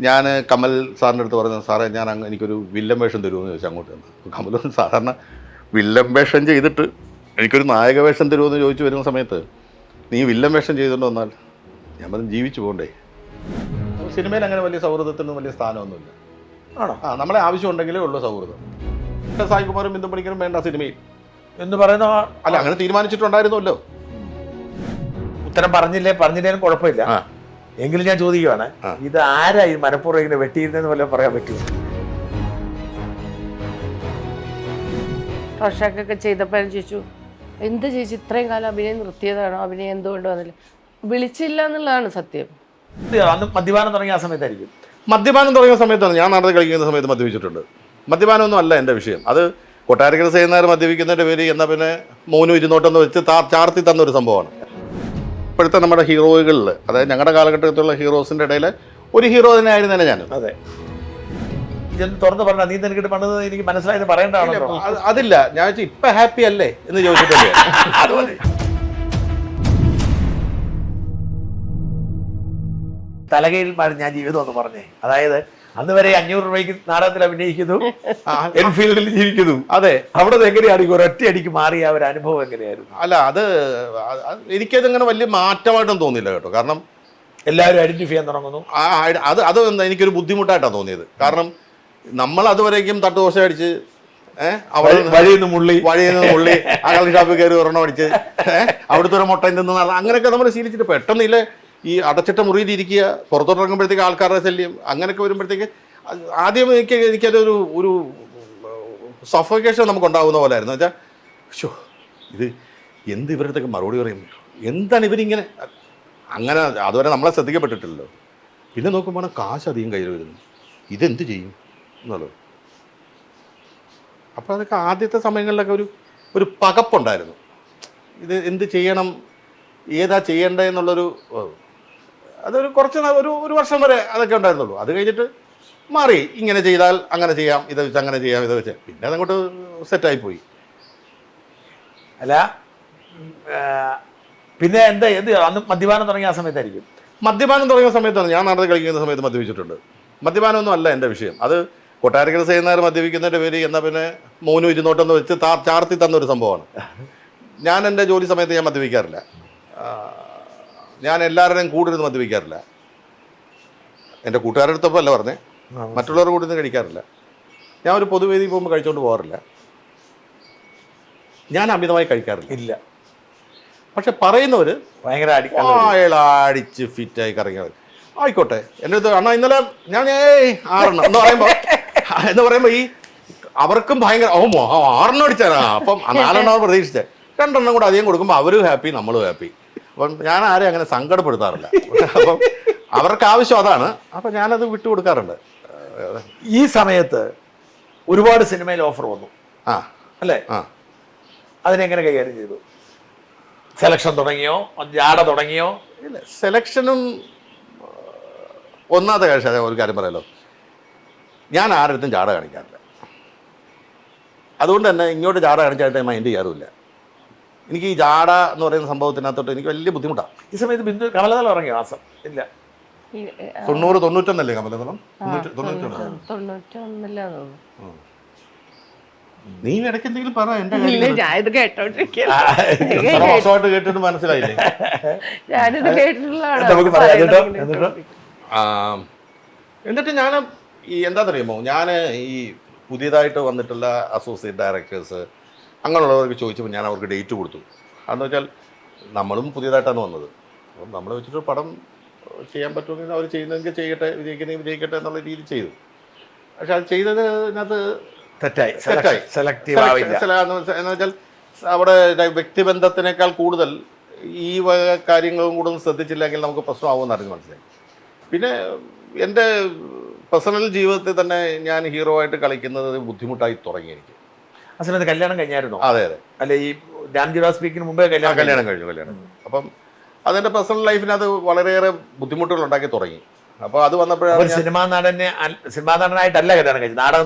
ഞാൻ കമൽ സാറിൻ്റെ അടുത്ത് പറഞ്ഞു, സാറേ എനിക്കൊരു വില്ലൻ വേഷം തരുമെന്ന് ചോദിച്ചു അങ്ങോട്ട് വന്നു. കമൽ സാധാരണ വില്ലൻ വേഷം ചെയ്തിട്ട് എനിക്കൊരു നായക വേഷം തരുമെന്ന് ചോദിച്ചു വരുന്ന സമയത്ത് നീ വില്ലൻ വേഷം ചെയ്തുകൊണ്ട് വന്നാൽ ഞാൻ പറഞ്ഞു ജീവിച്ചു പോകണ്ടേ. സിനിമയിൽ അങ്ങനെ വലിയ സൗഹൃദത്തിനൊന്നും വലിയ സ്ഥാനമൊന്നുമില്ല. ആണോ? നമ്മളെ ആവശ്യമുണ്ടെങ്കിലേ ഉള്ളൂ സൗഹൃദം. സായികുമാറും ബിന്ദു പണിക്കരും വേണ്ട സിനിമയിൽ എന്ന് പറയുന്ന അല്ല, അങ്ങനെ തീരുമാനിച്ചിട്ടുണ്ടായിരുന്നല്ലോ. ഉത്തരം പറഞ്ഞില്ലേലും കുഴപ്പമില്ല. എങ്കിലും ഞാൻ ചോദിക്കുവാണ്, ഇത് ആരാ ഈ മനഃപൂർവ്വം ഇങ്ങനെ വെട്ടിയിരുന്നെന്ന് വല്ലതും പറയാൻ പറ്റുമോ? റോഷാക്കൊക്കെ ചെയ്തപ്പോൾ ചോദിച്ചു, എന്ത് ചേച്ചി ഇത്രയും കാലം അഭിനയം നിർത്തിയതാണോ, അഭിനയം എന്തുകൊണ്ട് വന്നില്ല? വിളിച്ചില്ല എന്നുള്ളതാണ് സത്യം. അന്ന് മദ്യപാനം തുടങ്ങിയ ആ സമയത്തായിരിക്കും. മദ്യപാനം തുടങ്ങിയ സമയത്താണ് ഞാൻ നാടകം കളിക്കുന്ന സമയത്ത് മദ്യപിച്ചിട്ടുണ്ട്. മദ്യപാനമൊന്നും അല്ല എൻ്റെ വിഷയം. അത് കൊട്ടാരക്കര ചെയ്യുന്നവർ മദ്യപിക്കുന്നതിൻ്റെ പേര് എന്നാൽ പിന്നെ മൗനം ഇരുന്നോട്ടെന്ന് വെച്ച് ചാർത്തി തന്നൊരു സംഭവമാണ്. ഇപ്പോഴത്തെ നമ്മുടെ ഹീറോകളിൽ, അതായത് ഞങ്ങളുടെ കാലഘട്ടത്തിലുള്ള ഹീറോസിൻ്റെ ഇടയിൽ ഒരു ഹീറോ തന്നെ ആയിരുന്നു തന്നെ ഞാൻ. അതെ, തുറന്ന് പറഞ്ഞ നീ എനിക്കിട്ട് പണിത് എനിക്ക് മനസ്സിലായത് പറയേണ്ടതാണല്ലോ. അതില്ല, ഞാൻ വെച്ചാൽ ഇപ്പം ഹാപ്പി അല്ലേ എന്ന് ചോദിച്ചിട്ടല്ലേ. തലകയിൽ ഞാൻ ജീവിതം എന്ന് പറഞ്ഞേ, അതായത് അന്ന് വരെ 500 രൂപയ്ക്ക് നാടകത്തിൽ അഭിനയിക്കുന്നു, എൻഫീൽഡിൽ ജീവിക്കുന്നു. അതെ, അവിടെ എങ്ങനെയാണ് ഒരൊറ്റ അടിക്ക് മാറിയ ഒരു അനുഭവം എങ്ങനെയായിരുന്നു? അല്ല, എനിക്കതിങ്ങനെ വലിയ മാറ്റമായിട്ടൊന്നും തോന്നിയില്ല കേട്ടോ. കാരണം എല്ലാവരും ഐഡന്റിഫൈ ചെയ്യാൻ തുടങ്ങുന്നു. അത് എനിക്കൊരു ബുദ്ധിമുട്ടായിട്ടാണ് തോന്നിയത്. കാരണം നമ്മൾ അതുവരേക്കും തട്ടുദോശ അടിച്ച് വഴിയിൽ നിന്ന് മുള്ളി ആ കളി ഷാപ്പിൽ കയറി ഒരെണ്ണം അടിച്ച് അവിടുത്തെ ഒരു മുട്ട നിന്ന് അങ്ങനെയൊക്കെ നമ്മൾ ശീലിച്ചിട്ട് പെട്ടെന്നില്ലേ ഈ അടച്ചിട്ട മുറിയിലിരിക്കുക, പുറത്തോട്ടിറങ്ങുമ്പോഴത്തേക്ക് ആൾക്കാരുടെ ശല്യം അങ്ങനെയൊക്കെ വരുമ്പോഴത്തേക്ക് ആദ്യം എനിക്കതൊരു ഒരു സഫോക്കേഷൻ നമുക്ക് ഉണ്ടാകുന്ന പോലെ ആയിരുന്നു. വെച്ചാൽ ഷോ ഇത് എന്ത് ഇവരുടെ മറുപടി പറയും, എന്താണ് ഇവരിങ്ങനെ, അങ്ങനെ അതുവരെ നമ്മളെ ശ്രദ്ധിക്കപ്പെട്ടിട്ടില്ലല്ലോ. പിന്നെ നോക്കുമ്പോൾ കാശ് അധികം കയ്യിൽ വരുന്നു, ഇതെന്ത് ചെയ്യും എന്നുള്ളത്. അപ്പോൾ അതൊക്കെ ആദ്യത്തെ സമയങ്ങളിലൊക്കെ ഒരു പകപ്പുണ്ടായിരുന്നു. ഇത് എന്ത് ചെയ്യണം, ഏതാ ചെയ്യേണ്ടതെന്നുള്ളൊരു അതൊരു കുറച്ച് ഒരു വർഷം വരെ അതൊക്കെ ഉണ്ടായിരുന്നുള്ളൂ. അത് കഴിഞ്ഞിട്ട് മാറി, ഇങ്ങനെ ചെയ്താൽ അങ്ങനെ ചെയ്യാം, ഇത് വെച്ച് അങ്ങനെ ചെയ്യാം, ഇത് വെച്ച് പിന്നെ അതങ്ങോട്ട് സെറ്റായിപ്പോയി. അല്ല, പിന്നെ അന്ന് മദ്യപാനം തുടങ്ങിയ ആ സമയത്തായിരിക്കും. മദ്യപാനം തുടങ്ങിയ സമയത്താണ് ഞാൻ നാടകം കളിക്കുന്ന സമയത്ത് മദ്യപിച്ചിട്ടുണ്ട്. മദ്യപാനമൊന്നും അല്ല എൻ്റെ വിഷയം. അത് കൊട്ടാരക്കര ചെയ്യുന്നവർ മദ്യപിക്കുന്നതിൻ്റെ പേര് എന്നാൽ പിന്നെ മൗനം ഇരുന്നോട്ടെന്ന് വെച്ച് ചാർത്തി തന്നൊരു സംഭവമാണ്. ഞാൻ എൻ്റെ ജോലി സമയത്ത് ഞാൻ മദ്യപിക്കാറില്ല. ഞാൻ എല്ലാവരുടെയും കൂടെ ഇരുന്ന് മദ്യപിക്കാറില്ല. എൻ്റെ കൂട്ടുകാരുടെ അടുത്തപ്പോൾ അല്ല പറഞ്ഞേ, മറ്റുള്ളവരുടെ കൂടെ നിന്ന് കഴിക്കാറില്ല. ഞാൻ ഒരു പൊതുവേദി പോകുമ്പോൾ കഴിച്ചുകൊണ്ട് പോകാറില്ല. ഞാൻ അമിതമായി കഴിക്കാറില്ല. ഇല്ല. പക്ഷെ പറയുന്നവർ ഭയങ്കര അടിച്ച് ഫിറ്റായി കറങ്ങിയവർ ആയിക്കോട്ടെ. എൻ്റെ അടുത്ത് അണ്ണാ ഇന്നലെ ഞാൻ 6 എന്ന് പറയുമ്പോൾ ഈ അവർക്കും ഭയങ്കര 6 അടിച്ചാലാ. അപ്പം 4 പ്രതീക്ഷിച്ചേ 2 കൂടെ അധികം കൊടുക്കുമ്പോൾ അവരും ഹാപ്പി, നമ്മളും ഹാപ്പി. അപ്പം ഞാൻ ആരെയും അങ്ങനെ സങ്കടപ്പെടുത്താറില്ല. അപ്പം അവർക്ക് ആവശ്യം അതാണ്. അപ്പം ഞാനത് വിട്ടുകൊടുക്കാറുണ്ട്. ഈ സമയത്ത് ഒരുപാട് സിനിമയിൽ ഓഫർ വന്നു അല്ലേ? അതിനെങ്ങനെ കൈകാര്യം ചെയ്തു? സെലക്ഷൻ തുടങ്ങിയോ, ജാട തുടങ്ങിയോ? ഇല്ല, സെലക്ഷനും ഒന്നാമത്തെ കാര്യം ഒരു കാര്യം പറയാലോ, ഞാൻ ആരുടെ ജാട കാണിക്കാറില്ല. അതുകൊണ്ട് തന്നെ ഇങ്ങോട്ട് ജാട കാണിച്ചായിട്ട് മൈൻഡ് ചെയ്യാറുമില്ല. എനിക്ക് ഈ ജാട എന്ന് പറയുന്ന സംഭവത്തിനകത്തോട്ട് എനിക്ക് വലിയ ബുദ്ധിമുട്ടാണ്. ഈ സമയത്ത് ബിന്ദു കമലതളം ഇറങ്ങിയ മാസം ഇല്ല 90-91 വർഷമല്ലേ? 91 നീ ഇടയ്ക്ക് എന്തെങ്കിലും പറ. ഞാനിത് കേട്ടോണ്ടിരിക്കുകയാണ്. കേട്ടിട്ട് മനസ്സിലായില്ലേ? ഞാനിത് കേട്ടിട്ടുള്ളതാണ്. എന്നിട്ട് ഞാൻ ഈ എന്താണെന്നറിയുമോ, ഞാൻ ഈ പുതിയതായിട്ട് വന്നിട്ടുള്ള അസോസിയേറ്റ് ഡയറക്ടേഴ്സ് അങ്ങനെയുള്ളവർക്ക് ചോദിച്ചപ്പോൾ ഞാൻ അവർക്ക് ഡേറ്റ് കൊടുത്തു. അതെന്ന് വെച്ചാൽ നമ്മളും പുതിയതായിട്ടാണ് വന്നത്. അപ്പം നമ്മൾ വെച്ചിട്ട് പടം ചെയ്യാൻ പറ്റുമെങ്കിൽ അവർ ചെയ്യുന്നതെങ്കിൽ ചെയ്യട്ടെ, വിജയിക്കട്ടെ എന്നുള്ള രീതിയിൽ ചെയ്തു. പക്ഷെ അത് ചെയ്തതിനകത്ത് തെറ്റായി. എന്ന് വെച്ചാൽ അവിടെ വ്യക്തിബന്ധത്തിനേക്കാൾ കൂടുതൽ ഈ കാര്യങ്ങളും കൂടെ ഒന്നും ശ്രദ്ധിച്ചില്ലെങ്കിൽ നമുക്ക് പ്രശ്നമാകുമെന്ന് അറിഞ്ഞ് മനസ്സിലായി. പിന്നെ എൻ്റെ പേഴ്സണൽ ജീവിതത്തിൽ തന്നെ ഞാൻ ഹീറോ ആയിട്ട് കളിക്കുന്നത് ബുദ്ധിമുട്ടായി തുടങ്ങി എനിക്ക്. ആ സമയത്ത് കല്യാണം കഴിഞ്ഞായിരുന്നോ? അതെ അതെ. അല്ല, ഈ രാംജിറാ സ്പീക്കിന് മുമ്പേ കല്യാണം കഴിഞ്ഞു. അപ്പം അതെൻ്റെ പേഴ്സണൽ ലൈഫിന് അത് വളരെയേറെ ബുദ്ധിമുട്ടുകൾ ഉണ്ടാക്കി തുടങ്ങി. അപ്പോൾ അത് വന്നപ്പോഴാണ് സിനിമാ നടനായിട്ടല്ല കല്യാണം കഴിച്ചത്, നാടകം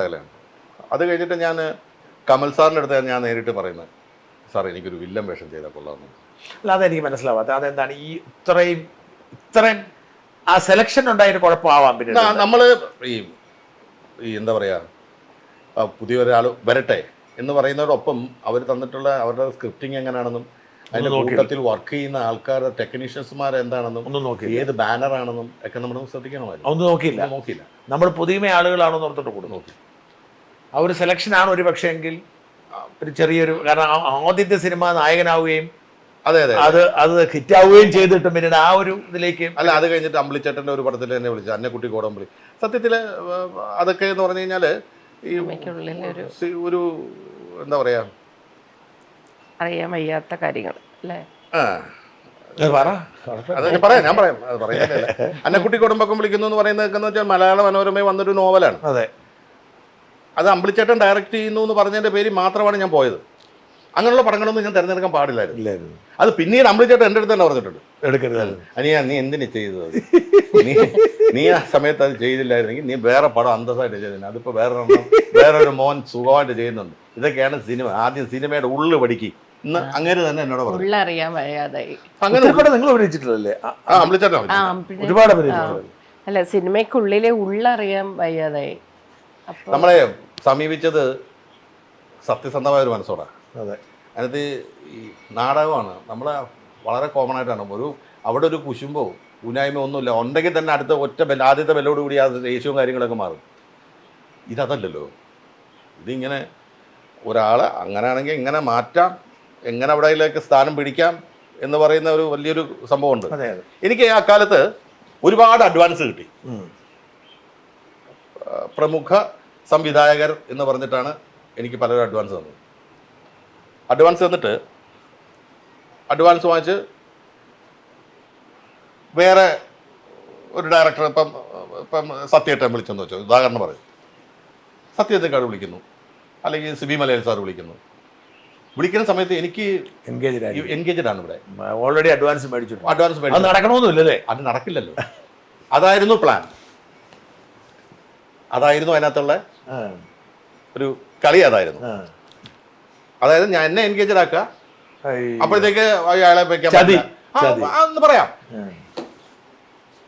കല്യാണം. അത് കഴിഞ്ഞിട്ട് ഞാൻ കമൽ സാറിൻ്റെ അടുത്ത് ഞാൻ നേരിട്ട് പറയുന്നത്, സാർ എനിക്കൊരു വില്ലൻ വേഷം ചെയ്താൽ കൊള്ളാമെന്ന്. അല്ല, അതെനിക്ക് മനസ്സിലാവാത്ത അതെന്താണ് ഈ ഇത്രയും ആ സെലക്ഷൻ ഉണ്ടായിട്ട് കുഴപ്പമാവാം. പിന്നെ നമ്മള് ഈ എന്താ പറയാ പുതിയ ഒരാൾ വരട്ടെ എന്ന് പറയുന്നതോടൊപ്പം അവർ തന്നിട്ടുള്ള അവരുടെ സ്ക്രിപ്റ്റിംഗ് എങ്ങനെയാണെന്നും അതിന്റെ കൂട്ടത്തിൽ വർക്ക് ചെയ്യുന്ന ആൾക്കാരുടെ ടെക്നീഷ്യൻസ്മാർ എന്താണെന്നും ഒന്നും നോക്കി ഏത് ബാനറാണെന്നും ഒക്കെ നമ്മൾ ശ്രദ്ധിക്കണമായിരുന്നു. ഒന്നും നോക്കിയില്ല. നമ്മൾ പുതിയ ആളുകളാണോ ഓർത്തിട്ട് കൂടെ നോക്കി. ആ ഒരു സെലക്ഷനാണ് ഒരു പക്ഷേ എങ്കിൽ ഒരു ചെറിയൊരു, കാരണം ആദ്യത്തെ സിനിമ നായകനാവുകയും അതെ അത് ഹിറ്റാവുകയും ചെയ്തിട്ടും പിന്നീട് ആ ഒരു ഇതിലേക്ക് അല്ല, അത് കഴിഞ്ഞിട്ട് അമ്പിളിച്ചേട്ടൻ്റെ ഒരു പടത്തിൽ എന്നെ വിളിച്ചു, അന്നക്കുട്ടി കോടമ്പളി. സത്യത്തിൽ അതൊക്കെ എന്ന് പറഞ്ഞു കഴിഞ്ഞാൽ ഈ ഒരു എന്താ പറയാ അറിയാൻ വയ്യാത്ത കാര്യങ്ങൾ അല്ലേ? ഞാൻ പറയാം അത് പറയുന്നില്ല. അന്നക്കുട്ടി കുടുംബക്കം വിളിക്കുന്നു എന്ന് പറയുന്നതെന്ന് വെച്ചാൽ മലയാള മനോരമയിൽ വന്നൊരു നോവലാണ്. അതെ, അത് അമ്പിളിച്ചേട്ടൻ ഡയറക്റ്റ് ചെയ്യുന്നു എന്ന് പറഞ്ഞതിന്റെ പേര് മാത്രമാണ് ഞാൻ പോയത്. അങ്ങനെയുള്ള പടങ്ങളൊന്നും ഞാൻ തിരഞ്ഞെടുക്കാൻ പാടില്ലായിരുന്നു. അത് പിന്നീട് അമ്പിളിച്ചേട്ടൻ എൻ്റെ അടുത്ത് തന്നെ പറഞ്ഞിട്ടുണ്ട്, എടുക്കരുത് അനിയാ നീ എന്തിനു ചെയ്തത്, നീ ആ സമയത്ത് അത് ചെയ്തില്ലായിരുന്നെങ്കിൽ നീ വേറെ പടം അന്തസ്സായിട്ട് ചെയ്തില്ല. അതിപ്പോ വേറൊരു മോൻ സുഖമായിട്ട് ചെയ്യുന്നുണ്ട്. ഇതൊക്കെയാണ് സിനിമ. ആദ്യം സിനിമയുടെ ഉള്ളു പഠിക്ക് ഇന്ന് അങ്ങനെ തന്നെ എന്നോട് പറഞ്ഞു. ഉള്ളറിയാൻ വയ്യാതായി. അങ്ങനെ നിങ്ങൾ അഭിനയിച്ചിട്ടില്ലല്ലേ? ഒരുപാട് അല്ല, സിനിമയ്ക്കുള്ളിലെ ഉള്ളറിയാൻ വയ്യാതായി. നമ്മളെ സമീപിച്ചത് സത്യസന്ധമായ ഒരു മനസ്സോടാ. അതെ, അതിനകത്ത് ഈ നാടകമാണ് നമ്മളെ വളരെ കോമൺ ആയിട്ടാണ്. അവിടെ ഒരു കുശുമ്പോ ഉനായ്മ ഒന്നുമില്ല. ഉണ്ടെങ്കിൽ തന്നെ അടുത്ത ഒറ്റ ആദ്യത്തെ ബെല്ലോട് കൂടി ആ ദേഷ്യവും കാര്യങ്ങളൊക്കെ മാറും. ഇതല്ലല്ലോ. ഇതിങ്ങനെ ഒരാളെ അങ്ങനെയാണെങ്കിൽ ഇങ്ങനെ മാറ്റാം, എങ്ങനെ അവിടേക്ക് സ്ഥാനം പിടിക്കാം എന്ന് പറയുന്ന ഒരു വലിയൊരു സംഭവമുണ്ട്. എനിക്ക് ആ കാലത്ത് ഒരുപാട് അഡ്വാൻസ് കിട്ടി. പ്രമുഖ സംവിധായകർ എന്ന് പറഞ്ഞിട്ടാണ് എനിക്ക് പലരും അഡ്വാൻസ് തന്നത്. അഡ്വാൻസ് തന്നിട്ട് അഡ്വാൻസ് വാങ്ങിച്ച് വേറെ ഒരു ഡയറക്ടർ ഇപ്പം സത്യേട്ടൻ വിളിച്ചെന്ന് വെച്ചോ, ഉദാഹരണം പറയും. സത്യത്തേക്കാട് വിളിക്കുന്നു, അല്ലെങ്കിൽ സിബി മലയാൽ സാർ വിളിക്കുന്നു. വിളിക്കുന്ന സമയത്ത് എനിക്ക് എൻഗേജഡ് ആണ്. ഇവിടെ ഓൾറെഡി അഡ്വാൻസ് മേടിച്ചു. നടക്കണമെന്നില്ലല്ലേ? അത് നടക്കില്ലല്ലോ. അതായിരുന്നു പ്ലാൻ, അതായിരുന്നു അതിനകത്തുള്ള ഒരു കളി. അതായത് ഞാൻ എന്നെ എൻഗേജഡ് ആക്കുക, അപ്പോഴത്തേക്ക് അയാളെ എന്ന് പറയാം.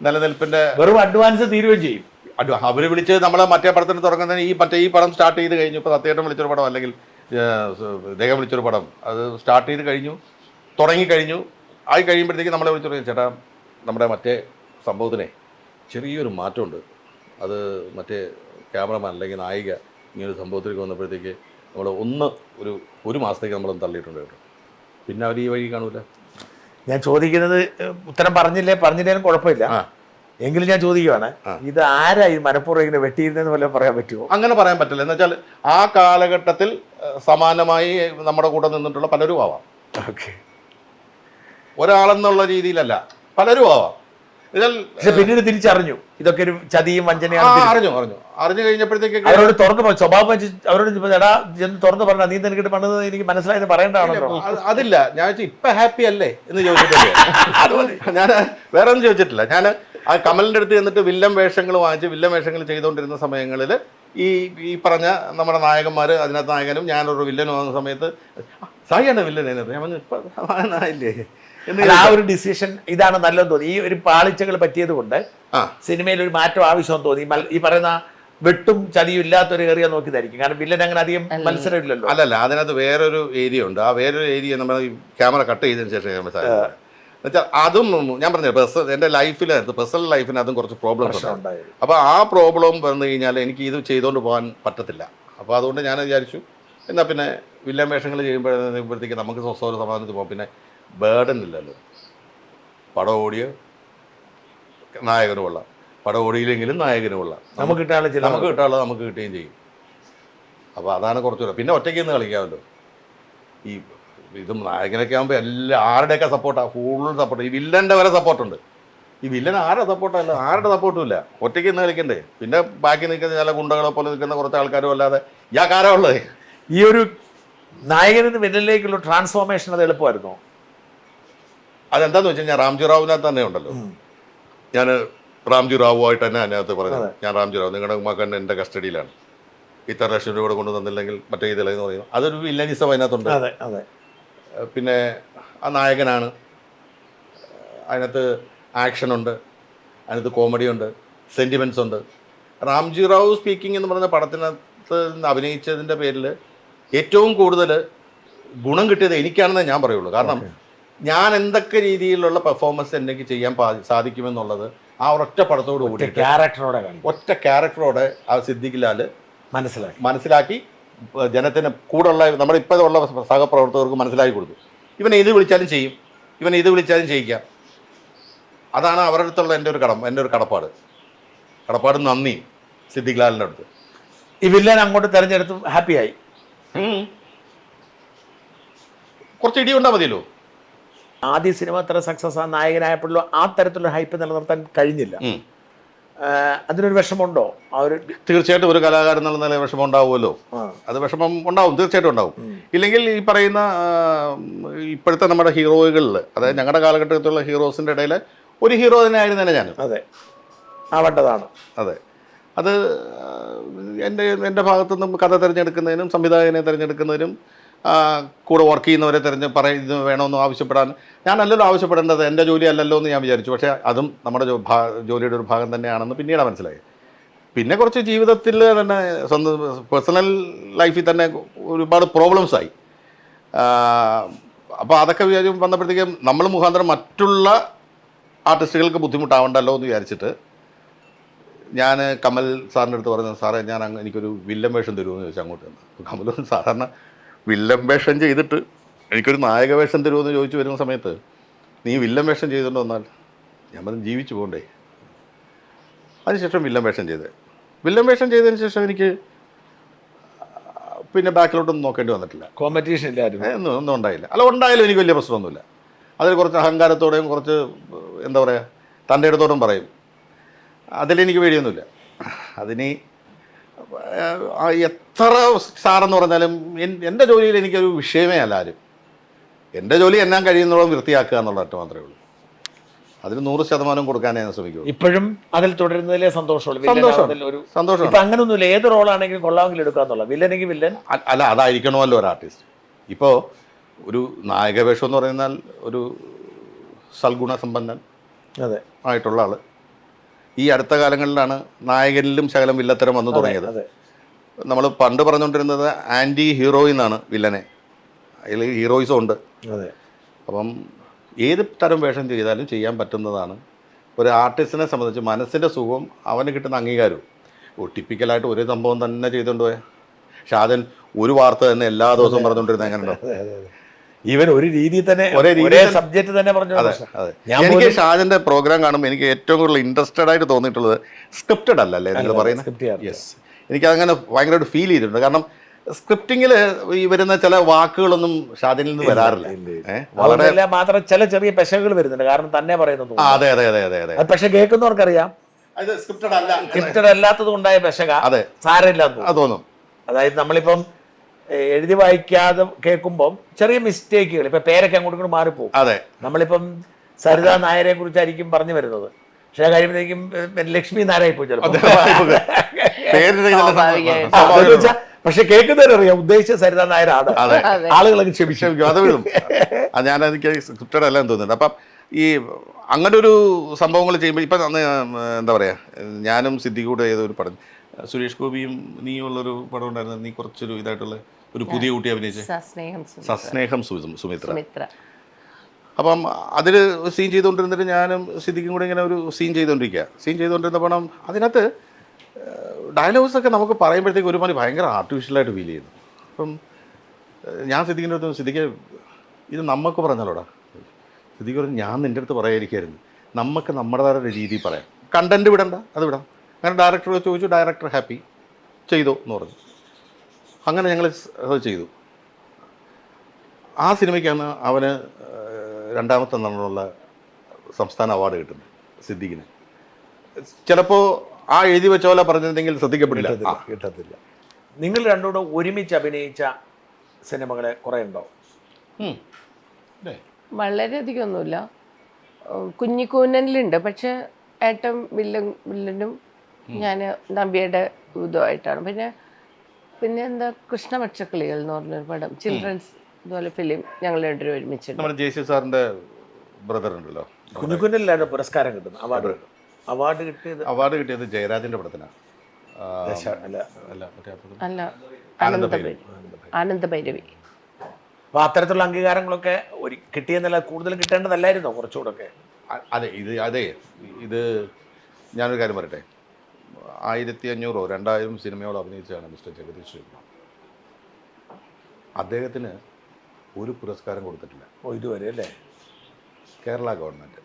നിലനിൽപ്പിന്റെ വെറും അഡ്വാൻസ് തീരുകയും ചെയ്യും. അവര് വിളിച്ച് നമ്മളെ മറ്റേ പടത്തിന് തുടങ്ങുന്നതിന് ഈ പടം സ്റ്റാർട്ട് ചെയ്ത് കഴിഞ്ഞു. ഇപ്പൊ സത്യേട്ടൻ വിളിച്ചൊരു പടം അല്ലെങ്കിൽ ഇദ്ദേഹം വിളിച്ചൊരു പടം അത് സ്റ്റാർട്ട് ചെയ്ത് കഴിഞ്ഞു, തുടങ്ങിക്കഴിഞ്ഞു. ആയി കഴിയുമ്പോഴത്തേക്ക് നമ്മളെ വിളിച്ചു പറയും, ചേട്ടാ നമ്മുടെ മറ്റേ സംഭവത്തിനെ ചെറിയൊരു മാറ്റമുണ്ട്. അത് മറ്റേ ക്യാമറമാൻ അല്ലെങ്കിൽ നായിക ഇങ്ങനൊരു സംഭവത്തിലേക്ക് വന്നപ്പോഴത്തേക്ക് നമ്മൾ ഒരു മാസത്തേക്ക് നമ്മളൊന്ന് തള്ളിയിട്ടുണ്ട് കേട്ടോ. പിന്നെ അവർ ഈ വഴി കാണൂല. ഞാൻ ചോദിക്കുന്നത് ഉത്തരം പറഞ്ഞില്ലേലും കുഴപ്പമില്ല. എങ്കിലും ഞാൻ ചോദിക്കുവാണ്, ഇത് ആരായി മനഃപൂർവ്വം ഇങ്ങനെ വെട്ടിയിരുന്നെന്ന് വല്ലതും പറയാൻ പറ്റുമോ? അങ്ങനെ പറയാൻ പറ്റില്ല. എന്ന് വെച്ചാൽ ആ കാലഘട്ടത്തിൽ സമാനമായി നമ്മുടെ കൂടെ നിന്നിട്ടുള്ള പലരും ആവാം. ഓക്കെ, ഒരാളെന്നുള്ള രീതിയിലല്ല, പലരും ആവാം. പക്ഷെ പിന്നീട് തിരിച്ചറിഞ്ഞു ഇതൊക്കെ ഒരു ചതിയും വഞ്ചനയാണ്. അറിഞ്ഞു കഴിഞ്ഞപ്പോഴത്തേക്ക് അവരോട് തുറന്നു സ്വഭാവം വെച്ച് അവരോട് എടാ തുറന്നു പറഞ്ഞാ നീ നിനക്കിട്ട് പണിത് എനിക്ക് മനസ്സിലായെന്ന് പറയേണ്ടതാണല്ലോ. അതില്ല, ഞാൻ ഇപ്പൊ ഹാപ്പി അല്ലേ എന്ന് ചോദിച്ചിട്ടില്ലേ? ഞാൻ വേറെ ഒന്നും ചോദിച്ചിട്ടില്ല. ഞാൻ ആ കമലിന്റെ അടുത്ത് ചെന്നിട്ട് വില്ലൻ വേഷങ്ങൾ വാങ്ങിച്ച് വില്ലൻ വേഷങ്ങൾ ചെയ്തുകൊണ്ടിരുന്ന സമയങ്ങളിൽ ഈ പറഞ്ഞ നമ്മുടെ നായകന്മാർ, അതിനകത്ത് നായകനും ഞാനൊരു വില്ലൻ വന്ന സമയത്ത് സായിയാണ് വില്ലൻ അതിനകത്ത്. ഞാൻ പറഞ്ഞു ഇപ്പൊ ആയില്ലേ. ആ ഒരു ഡിസിഷൻ ഇതാണ് നല്ലതെന്ന് തോന്നി. ഈ ഒരു പാളിച്ചകൾ പറ്റിയത് കൊണ്ട് സിനിമയിൽ ഒരു മാറ്റം ആവശ്യമെന്ന് തോന്നി. ഈ പറയുന്ന വെട്ടും ചതിയും ഇല്ലാത്തൊരു ഏരിയ നോക്കിയതായിരിക്കും. കാരണം വില്ലൻ അങ്ങനെ അധികം മത്സരം ഇല്ലല്ലോ. അല്ലല്ല, അതിനകത്ത് വേറൊരു ഏരിയ ഉണ്ട്. ആ വേറൊരു ഏരിയ നമ്മൾ ഈ ക്യാമറ കട്ട് ചെയ്തതിന് ശേഷം എന്നുവെച്ചാൽ അതും ഞാൻ പറഞ്ഞത് എൻ്റെ ലൈഫിലായിരുന്നു, പേഴ്സണൽ ലൈഫിന് അതും കുറച്ച് പ്രോബ്ലംസ് ഉണ്ടായി. അപ്പോൾ ആ പ്രോബ്ലം വന്നു കഴിഞ്ഞാൽ എനിക്ക് ഇത് ചെയ്തുകൊണ്ട് പോകാൻ പറ്റത്തില്ല. അപ്പോൾ അതുകൊണ്ട് ഞാൻ വിചാരിച്ചു എന്നാൽ പിന്നെ വില്ലൻ വേഷങ്ങൾ ചെയ്യുമ്പോഴത്തേക്ക് നമുക്ക് സ്വസ്ഥ സമാധാനത്തിൽ പോകാം. പിന്നെ ബേർഡൻ ഇല്ലല്ലോ. പടം ഓടിയ നായകനും കൊള്ളാം, പടം ഓടിയില്ലെങ്കിലും നായകനും കൊള്ളാം. നമുക്ക് കിട്ടാനുള്ളത് നമുക്ക് കിട്ടുകയും ചെയ്യും. അപ്പോൾ അതാണ് കുറച്ചുകൂടെ. പിന്നെ ഒറ്റയ്ക്ക് നിന്ന് കളിക്കാമല്ലോ. ഈ ഇതും നായകനൊക്കെ ആകുമ്പോൾ ആരുടെയൊക്കെ സപ്പോർട്ടാണ്, ഫുൾ സപ്പോർട്ട്. ഈ വില്ലൻ്റെ വരെ സപ്പോർട്ടുണ്ട്. ഈ വില്ലൻ ആരുടെ സപ്പോർട്ടല്ല, ആരുടെ സപ്പോർട്ടും ഇല്ല. ഒറ്റയ്ക്ക് നിന്ന് കളിക്കണ്ടേ. പിന്നെ ബാക്കി നിൽക്കുന്ന ചില ഗുണ്ടകളെ പോലെ നിൽക്കുന്ന കുറച്ച് ആൾക്കാരും അല്ലാതെ ഇയാൾക്കാരാ ഉള്ളത്. ഈ ഒരു നായകനിൽ നിന്ന് വില്ലനിലേക്കുള്ള ട്രാൻസ്ഫോർമേഷൻ അത് എളുപ്പമായിരുന്നോ? അതെന്താന്ന് വെച്ചാൽ ഞാൻ റാംജി റാവുവിനകത്ത് തന്നെ ഉണ്ടല്ലോ. ഞാൻ റാംജി റാവുമായിട്ട് തന്നെ അതിനകത്ത് പറഞ്ഞത്, ഞാൻ റാംജി റാവു നിങ്ങളുടെ മകൻ എൻ്റെ കസ്റ്റഡിയിലാണ്, ഇത്ര ലക്ഷം രൂപ കൊണ്ടു തന്നില്ലെങ്കിൽ മറ്റേ ഇതിലെന്ന് പറയുന്നത് അതൊരു വില്ലനിസം അതിനകത്തുണ്ട്. പിന്നെ ആ നായകനാണ്, അതിനകത്ത് ആക്ഷനുണ്ട്, അതിനകത്ത് കോമഡി ഉണ്ട്, സെൻറ്റിമെൻറ്റ്സ് ഉണ്ട്. റാംജി റാവു സ്പീക്കിംഗ് എന്ന് പറയുന്ന പടത്തിനകത്ത് അഭിനയിച്ചതിൻ്റെ പേരിൽ ഏറ്റവും കൂടുതൽ ഗുണം കിട്ടിയത് എനിക്കാണെന്നേ ഞാൻ പറയുള്ളൂ. കാരണം ഞാൻ എന്തൊക്കെ രീതിയിലുള്ള പെർഫോമൻസ് എനിക്ക് ചെയ്യാൻ സാധിക്കുമെന്നുള്ളത് ആ ഒരൊറ്റ പടത്തോട് കൂടിയിട്ട് ഒറ്റ ക്യാരക്ടറോടെ ആ സിദ്ദിഖ് ലാൽ മനസ്സിലാക്കി ജനത്തിന് കൂടുള്ള നമ്മുടെ ഇപ്പോഴുള്ള സഹപ്രവർത്തകർക്ക് മനസ്സിലാക്കി കൊടുത്തു. ഇവൻ ഇത് വിളിച്ചാലും ചെയ്യും, ഇവൻ ഇത് വിളിച്ചാലും ചെയ്യിക്കാം. അതാണ് അവരുടെ അടുത്തുള്ള എൻ്റെ ഒരു കടപ്പാട് നന്ദി സിദ്ദിഖ് ലാലിൻ്റെ അടുത്ത്. ഈ വില്ലൻ അങ്ങോട്ട് തെരഞ്ഞെടുത്തും ഹാപ്പിയായി. കുറച്ച് ഇടിയുണ്ടാ മതിയല്ലോ. ആദ്യ സിനിമ അത്ര സക്സസ് ആ നായകനായപ്പോഴല്ലോ ആ തരത്തിലുള്ള ഹൈപ്പ് നിലനിർത്താൻ കഴിഞ്ഞില്ല. അതിനൊരു വിഷമമുണ്ടോ? തീർച്ചയായിട്ടും ഒരു കലാകാരൻ എന്നുള്ള നില വിഷമം ഉണ്ടാവുമല്ലോ. അത് വിഷമം ഉണ്ടാവും, തീർച്ചയായിട്ടും ഉണ്ടാവും. ഇല്ലെങ്കിൽ ഈ പറയുന്ന ഇപ്പോഴത്തെ നമ്മുടെ ഹീറോകളിൽ, അതായത് ഞങ്ങളുടെ കാലഘട്ടത്തിലുള്ള ഹീറോസിൻ്റെ ഇടയിൽ ഒരു ഹീറോ തന്നെ ആയിരുന്നേനെ ഞാൻ. അതെ, ആവേണ്ടതാണ്. അതെ, അത് എൻ്റെ ഭാഗത്തുനിന്നും കഥ തിരഞ്ഞെടുക്കുന്നതിനും സംവിധായകനെ തിരഞ്ഞെടുക്കുന്നതിനും കൂടെ വർക്ക് ചെയ്യുന്നവരെ പറയുന്നത് വേണമെന്ന് ആവശ്യപ്പെടാൻ ഞാനല്ലല്ലോ ആവശ്യപ്പെടേണ്ടത്, എൻ്റെ ജോലി അല്ലല്ലോ എന്ന് ഞാൻ വിചാരിച്ചു. പക്ഷേ അതും നമ്മുടെ ജോലിയുടെ ഒരു ഭാഗം തന്നെയാണെന്ന് പിന്നീടാണ് മനസ്സിലായി. പിന്നെ കുറച്ച് ജീവിതത്തിൽ തന്നെ സ്വന്തം പേഴ്സണൽ ലൈഫിൽ തന്നെ ഒരുപാട് പ്രോബ്ലംസായി. അപ്പോൾ അതൊക്കെ വന്നപ്പോഴത്തേക്കും നമ്മൾ മുഖാന്തരം മറ്റുള്ള ആർട്ടിസ്റ്റുകൾക്ക് ബുദ്ധിമുട്ടാവണ്ടല്ലോ എന്ന് വിചാരിച്ചിട്ട് ഞാൻ കമൽ സാറിൻ്റെ അടുത്ത് പറഞ്ഞു, സാറേ എനിക്കൊരു വില്ലൻ വേഷം തരുമെന്ന് ചോദിച്ചു. അങ്ങോട്ട് കമൽ സാധാരണ വില്ലൻ വേഷം ചെയ്തിട്ട് എനിക്കൊരു നായക വേഷം തരുമെന്ന് ചോദിച്ചു വരുന്ന സമയത്ത് നീ വില്ലൻ വേഷം ചെയ്തുകൊണ്ട് വന്നാൽ ഞാൻ പറഞ്ഞു ജീവിച്ചു പോകണ്ടേ. അതിനുശേഷം വില്ലൻ വേഷം ചെയ്തതിന് ശേഷം എനിക്ക് പിന്നെ ബാക്കിലോട്ടൊന്നും നോക്കേണ്ടി വന്നിട്ടില്ല. കോമ്പറ്റീഷൻ ഇല്ലായിരുന്നു, ഒന്നും ഉണ്ടായില്ല. ഉണ്ടായാലും എനിക്ക് വലിയ പ്രശ്നമൊന്നുമില്ല. അതിൽ കുറച്ച് അഹങ്കാരത്തോടെയും കുറച്ച് എന്താ പറയുക തൻ്റെ ഇടത്തോടും പറയും. അതിലെനിക്ക് പേടിയൊന്നുമില്ല. അതിന് എത്ര സാറെന്ന് പറഞ്ഞാലും എൻ്റെ ജോലിയിൽ എനിക്കൊരു വിഷയമേ അല്ല ആരും. എൻ്റെ ജോലി എന്നാൻ കഴിയുന്നതോളം വൃത്തിയാക്കുക എന്നുള്ള ഒറ്റ മാത്രമേ ഉള്ളൂ. അതിന് 100% കൊടുക്കാനേ ഞാൻ ശ്രമിക്കുള്ളൂ. ഇപ്പോഴും അതിൽ തുടരുന്നതിലേ സന്തോഷം. അങ്ങനൊന്നുമില്ല, ഏത് റോളാണെങ്കിലും കൊള്ളാമെങ്കിൽ എടുക്കാന്നുള്ള. വില്ലനെങ്കിൽ വില്ലൻ അല്ല, അതായിരിക്കണമല്ലോ ഒരു ആർട്ടിസ്റ്റ്. ഇപ്പോൾ ഒരു നായക വേഷം എന്ന് പറയുന്നാൽ ഒരു സൽഗുണസമ്പന്നൻ ആയിട്ടുള്ള ആൾ. ഈ അടുത്ത കാലങ്ങളിലാണ് നായകനിലും ശകലം വില്ലത്തരം വന്നു തുടങ്ങിയത്. നമ്മൾ പണ്ട് പറഞ്ഞുകൊണ്ടിരുന്നത് ആൻറ്റി ഹീറോയിൻ എന്നാണ് വില്ലനെ. അതിൽ ഹീറോയിസും ഉണ്ട്. അപ്പം ഏത് തരം വേഷം ചെയ്താലും ചെയ്യാൻ പറ്റുന്നതാണ്. ഒരു ആർട്ടിസ്റ്റിനെ സംബന്ധിച്ച് മനസ്സിൻ്റെ സുഖവും അവന് കിട്ടുന്ന അംഗീകാരവും. ടിപ്പിക്കലായിട്ട് ഒരേ സംഭവം തന്നെ ചെയ്തുകൊണ്ട് പോയാൽ ഷാജൻ ഒരു വാർത്ത തന്നെ എല്ലാ ദിവസവും പറഞ്ഞുകൊണ്ടിരുന്നത് എങ്ങനെയുണ്ടോ? ഈവൻ ഒരു രീതി തന്നെ ഒരേ സബ്ജക്റ്റ് തന്നെ പറഞ്ഞു. എനിക്ക് ഷാജന്റെ പ്രോഗ്രാം കാണുമ്പോൾ എനിക്ക് ഏറ്റവും കൂടുതൽ ഇൻട്രസ്റ്റഡ് ആയിട്ട് തോന്നിയിട്ടുള്ളത് സ്ക്രിപ്റ്റഡ് അല്ലല്ലേ നിങ്ങൾ പറയുന്നത്. യെസ്, എനിക്കതങ്ങനെ ഭയങ്കരമായിട്ട് ഫീൽ ചെയ്തിട്ടുണ്ട്. കാരണം സ്ക്രിപ്റ്റിങ്ങിൽ ഈ വരുന്ന ചില വാക്കുകളൊന്നും ഷാജനിൽ നിന്ന് വരാറില്ല. വളരെ മാത്രം ചില ചെറിയ പെശകൾ വരുന്നുണ്ട്. കാരണം തന്നെ പറയുന്നത്. അതെ അതെ അതെ അതെ അതെ പക്ഷെ കേൾക്കുന്നവർക്കറിയാം സ്ക്രിപ്റ്റഡ് അല്ലാത്തത് കൊണ്ടായ പെശക സാരമില്ല തോന്നും. അതായത് നമ്മളിപ്പം എഴുതി വായിക്കാതെ കേൾക്കുമ്പോൾ ചെറിയ മിസ്റ്റേക്കുകൾ, ഇപ്പൊ പേരൊക്കെ അങ്ങോട്ടും ഇങ്ങോട്ട് മാറിപ്പോകും. അതെ, നമ്മളിപ്പം സരിത നായരെ കുറിച്ചായിരിക്കും പറഞ്ഞു വരുന്നത്, പക്ഷെ കഴിയുമ്പോഴേക്കും ലക്ഷ്മി നായരായി പോയി ചിലപ്പോൾ. പക്ഷെ കേൾക്കുന്നവരറിയാം ഉദ്ദേശിച്ച സരിത നായരാണ്. ആളുകളൊക്കെ ക്ഷമിക്കും. അത് വിടും. ഞാൻ എനിക്ക് സ്ക്രിപ്റ്റഡ് അല്ല എന്ന് തോന്നുന്നുണ്ട്. അപ്പം ഈ അങ്ങനെ ഒരു സംഭവങ്ങൾ ചെയ്യുമ്പോൾ ഇപ്പം എന്താ പറയുക, ഞാനും സിദ്ദിഖ് കൂടെ ഏതൊരു പടം, സുരേഷ് ഗോപിയും നീയുള്ളൊരു പടം ഉണ്ടായിരുന്നു. നീ കുറച്ചൊരു ഇതായിട്ടുള്ള ഒരു പുതിയ കുട്ടി അഭിനയിച്ച് സസ്നേഹം സുമിത്ര. അപ്പം അതിൽ സീൻ ചെയ്തുകൊണ്ടിരുന്നിട്ട് ഞാനും സിദ്ദിഖും കൂടെ ഇങ്ങനെ ഒരു സീൻ ചെയ്തുകൊണ്ടിരുന്ന പണം അതിനകത്ത് ഡയലോഗ്സൊക്കെ നമുക്ക് പറയുമ്പോഴത്തേക്ക് ഒരുമാതിരി ഭയങ്കര ആർട്ടിഫിഷ്യലായിട്ട് ഫീൽ ചെയ്യുന്നു. അപ്പം ഞാൻ സിദ്ദിഖിൻ്റെ അടുത്ത് സിദ്ദിഖ് ഇത് നമുക്ക് പറഞ്ഞാലോടാ. സിദ്ദിഖ് പറഞ്ഞു ഞാൻ നിൻ്റെ അടുത്ത് പറയാതിരിക്കായിരുന്നു, നമുക്ക് നമ്മുടേതായ രീതിയിൽ പറയാം, കണ്ടൻറ്റ് വിടണ്ട, അത് വിടാം. അങ്ങനെ ഡയറക്ടറോട് ചോദിച്ചു, ഡയറക്ടർ ഹാപ്പി, ചെയ്തോ എന്ന് പറഞ്ഞു. അങ്ങനെ ഞങ്ങൾ അത് ചെയ്തു. ആ സിനിമയ്ക്കാണ് അവന് 2ാമത്തെ നടനുള്ള സംസ്ഥാന അവാർഡ് കിട്ടുന്നത് സിദ്ദിഖിന്. ചിലപ്പോൾ ആ എഴുതി വെച്ച പോലെ പറഞ്ഞിരുന്നെങ്കിൽ ശ്രദ്ധിക്കപ്പെടില്ല, കിട്ടത്തില്ല. നിങ്ങൾ രണ്ടുകൂടെ ഒരുമിച്ച് അഭിനയിച്ച സിനിമകളെ കുറേ ഉണ്ടോ? വളരെയധികം ഒന്നുമില്ല. കുഞ്ഞിക്കൂനലിലുണ്ട്, പക്ഷെ ഏട്ടൻ വില്ലനും ഞാൻ നമ്പിയുടെ ഇതുമായിട്ടാണ്. പിന്നെ എന്താ കൃഷ്ണപക്ഷക്കിളികൾ എന്ന് പറഞ്ഞൊരു പടം, ചിൽഡ്രൻസ് ഇതുപോലെ ഫിലിം ഞങ്ങൾ രണ്ടുപേരും ഒരുമിച്ചിട്ടുണ്ട്. നമ്മുടെ ജെ.സി. സാറിൻ്റെ ബ്രദർ ഉണ്ടല്ലോ, കുഞ്ഞുകുഞ്ഞിലാണ് പുരസ്കാരം കിട്ടുന്നത്, അവാർഡ്. അവാർഡ് കിട്ടിയത് അവാർഡ് കിട്ടിയത് ജയരാജന്റെ പടത്തിനാണ്. അല്ല അല്ല മറ്റേ ആ പടം. അല്ല ആനന്ദഭൈരവി. ആനന്ദഭൈരവി. അപ്പോൾ അത്തരത്തിലുള്ള അംഗീകാരങ്ങളൊക്കെ കിട്ടിയെന്നല്ല കൂടുതൽ കിട്ടേണ്ടതല്ലായിരുന്നോ കുറച്ചുകൂടെ ഒക്കെ? അതെ ഇത് ഞാനൊരു കാര്യം പറയട്ടെ. 1500 2000 സിനിമയോട് അഭിനയിച്ചാണ് മിസ്റ്റർ ജഗദീഷ്. അദ്ദേഹത്തിന് ഒരു പുരസ്കാരം കൊടുത്തിട്ടില്ല. ഇതുവരെ അല്ലേ? കേരള ഗവൺമെൻറ്.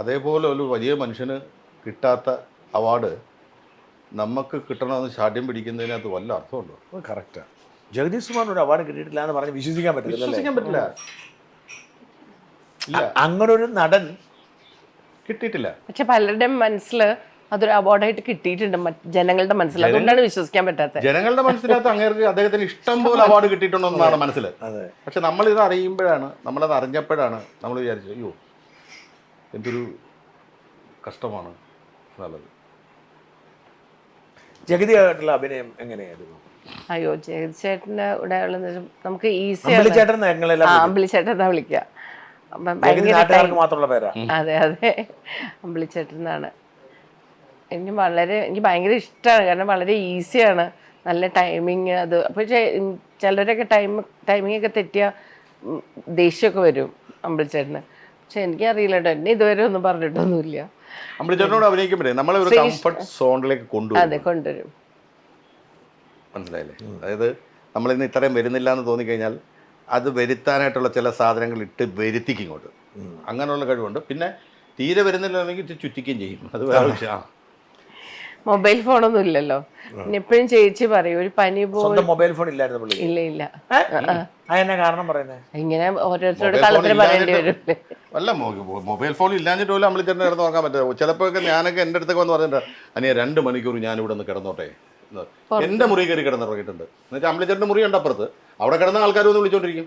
അതേപോലെ ഒരു വലിയ മനുഷ്യന് കിട്ടാത്ത അവാർഡ് നമുക്ക് കിട്ടണമെന്ന് ശാഠ്യം പിടിക്കുന്നതിനകത്ത് വല്ല അർത്ഥമുണ്ടോ? കറക്റ്റാണ്. ജഗദീഷ് കുമാറിന് ഒരു അവാർഡ് കിട്ടിയിട്ടില്ല എന്ന് പറഞ്ഞ് വിശ്വസിക്കാൻ പറ്റില്ല. അങ്ങനെ ഒരു നടൻ കിട്ടിയിട്ടില്ല. പക്ഷെ പലരുടെയും മനസ്സിൽ അതൊരു അവാർഡായിട്ട് കിട്ടിയിട്ടുണ്ട് ജനങ്ങളുടെ മനസ്സിൽ. അതുകൊണ്ടാണ് വിശ്വസിക്കാൻ പറ്റാത്തത്. ജനങ്ങളുടെ മനസ്സിനകത്ത് അങ്ങേർക്ക് അദ്ദേഹത്തിന് ഇഷ്ടം പോലെ അവാർഡ് കിട്ടിയിട്ടുണ്ടെന്നാണ് മനസ്സിൽ. പക്ഷെ നമ്മളിത് അറിയുമ്പോഴാണ്, നമ്മളത് അറിഞ്ഞപ്പോഴാണ് നമ്മൾ വിചാരിച്ചത് അയ്യോ എന്തൊരു കഷ്ടമാണ് എന്നുള്ളത്. ജഗതിയായിട്ടുള്ള അഭിനയം എങ്ങനെയായിരുന്നു? അയ്യോ ജഗതിച്ചേട്ടൻ്റെ കൂടെ നമുക്ക് അമ്പിളിച്ചേട്ടൻ അമ്പിളിച്ചേട്ടൻ എന്നാ വിളിക്കുക. മാത്രമുള്ള പേരാ. അതെ അമ്പിളിച്ചേട്ടൻ എന്നാണ്. എനിക്ക് ഭയങ്കര ഇഷ്ടമാണ്. കാരണം വളരെ ഈസിയാണ്, നല്ല ടൈമിങ്. അത് അപ്പോൾ ചിലരൊക്കെ ടൈമിംഗ് ഒക്കെ തെറ്റിയ ദേഷ്യമൊക്കെ വരും അമ്പിളിച്ചേട്ടന്. പക്ഷെ എനിക്കറിയില്ല കേട്ടോ, എന്നെ ഇതുവരെ ഒന്നും പറഞ്ഞിട്ടൊന്നുമില്ല. അമ്പിളിച്ചേട്ടനോട് അഭിനയിക്കുമ്പോഴേ നമ്മളെ ഒരു കംഫർട്ട് സോണിലേക്ക് കൊണ്ടുവരും. മനസ്സിലായില്ലേ? അതായത് നമ്മളിന്ന് ഇത്രയും വരുന്നില്ല എന്ന് തോന്നിക്കഴിഞ്ഞാൽ അത് വരുത്താനായിട്ടുള്ള ചില സാധനങ്ങൾ ഇട്ട് വരുത്തിക്കും ഇങ്ങോട്ട്. അങ്ങനെയുള്ള കഴിവുണ്ട്. പിന്നെ തീരെ വരുന്നില്ലെങ്കിൽ ചുറ്റിക്കുകയും ചെയ്യും. അത് വേറെ വിഷയം. മൊബൈൽ ഫോണൊന്നും ഇല്ലല്ലോ. പിന്നെ എപ്പോഴും ചേച്ചി പറയും ഒരു പനി മൊബൈൽ ഫോൺ ഇല്ലായിരുന്നു. ഇല്ല കാരണം പറയുന്നത് ഇങ്ങനെ ഓരോരുത്തരോട് കള്ളത്തിന് പറയേണ്ടി വരും. അല്ല മൊബൈൽ ഫോൺ ഇല്ലാഞ്ഞിട്ട് പോലും അമ്പിളിച്ചേട്ടൻ കിടന്ന് നോക്കാൻ പറ്റുമോ? ചിലപ്പോഴൊക്കെ ഞാനൊക്കെ എൻ്റെ അടുത്തൊക്കെ വന്ന് പറഞ്ഞിട്ടുണ്ട് അനിയ 2 മണിക്കൂർ ഞാനിവിടെ നിന്ന് കിടന്നോട്ടെ. എൻ്റെ മുറി കയറി കിടന്നിറങ്ങിയിട്ടുണ്ട്. എന്നുവെച്ചാൽ അമ്പിളിച്ചേട്ടൻ്റെ മുറി ഉണ്ട് അപ്പുറത്ത്. അവിടെ കിടന്ന ആൾക്കാർ ഒന്ന് വിളിച്ചോണ്ടിരിക്കും.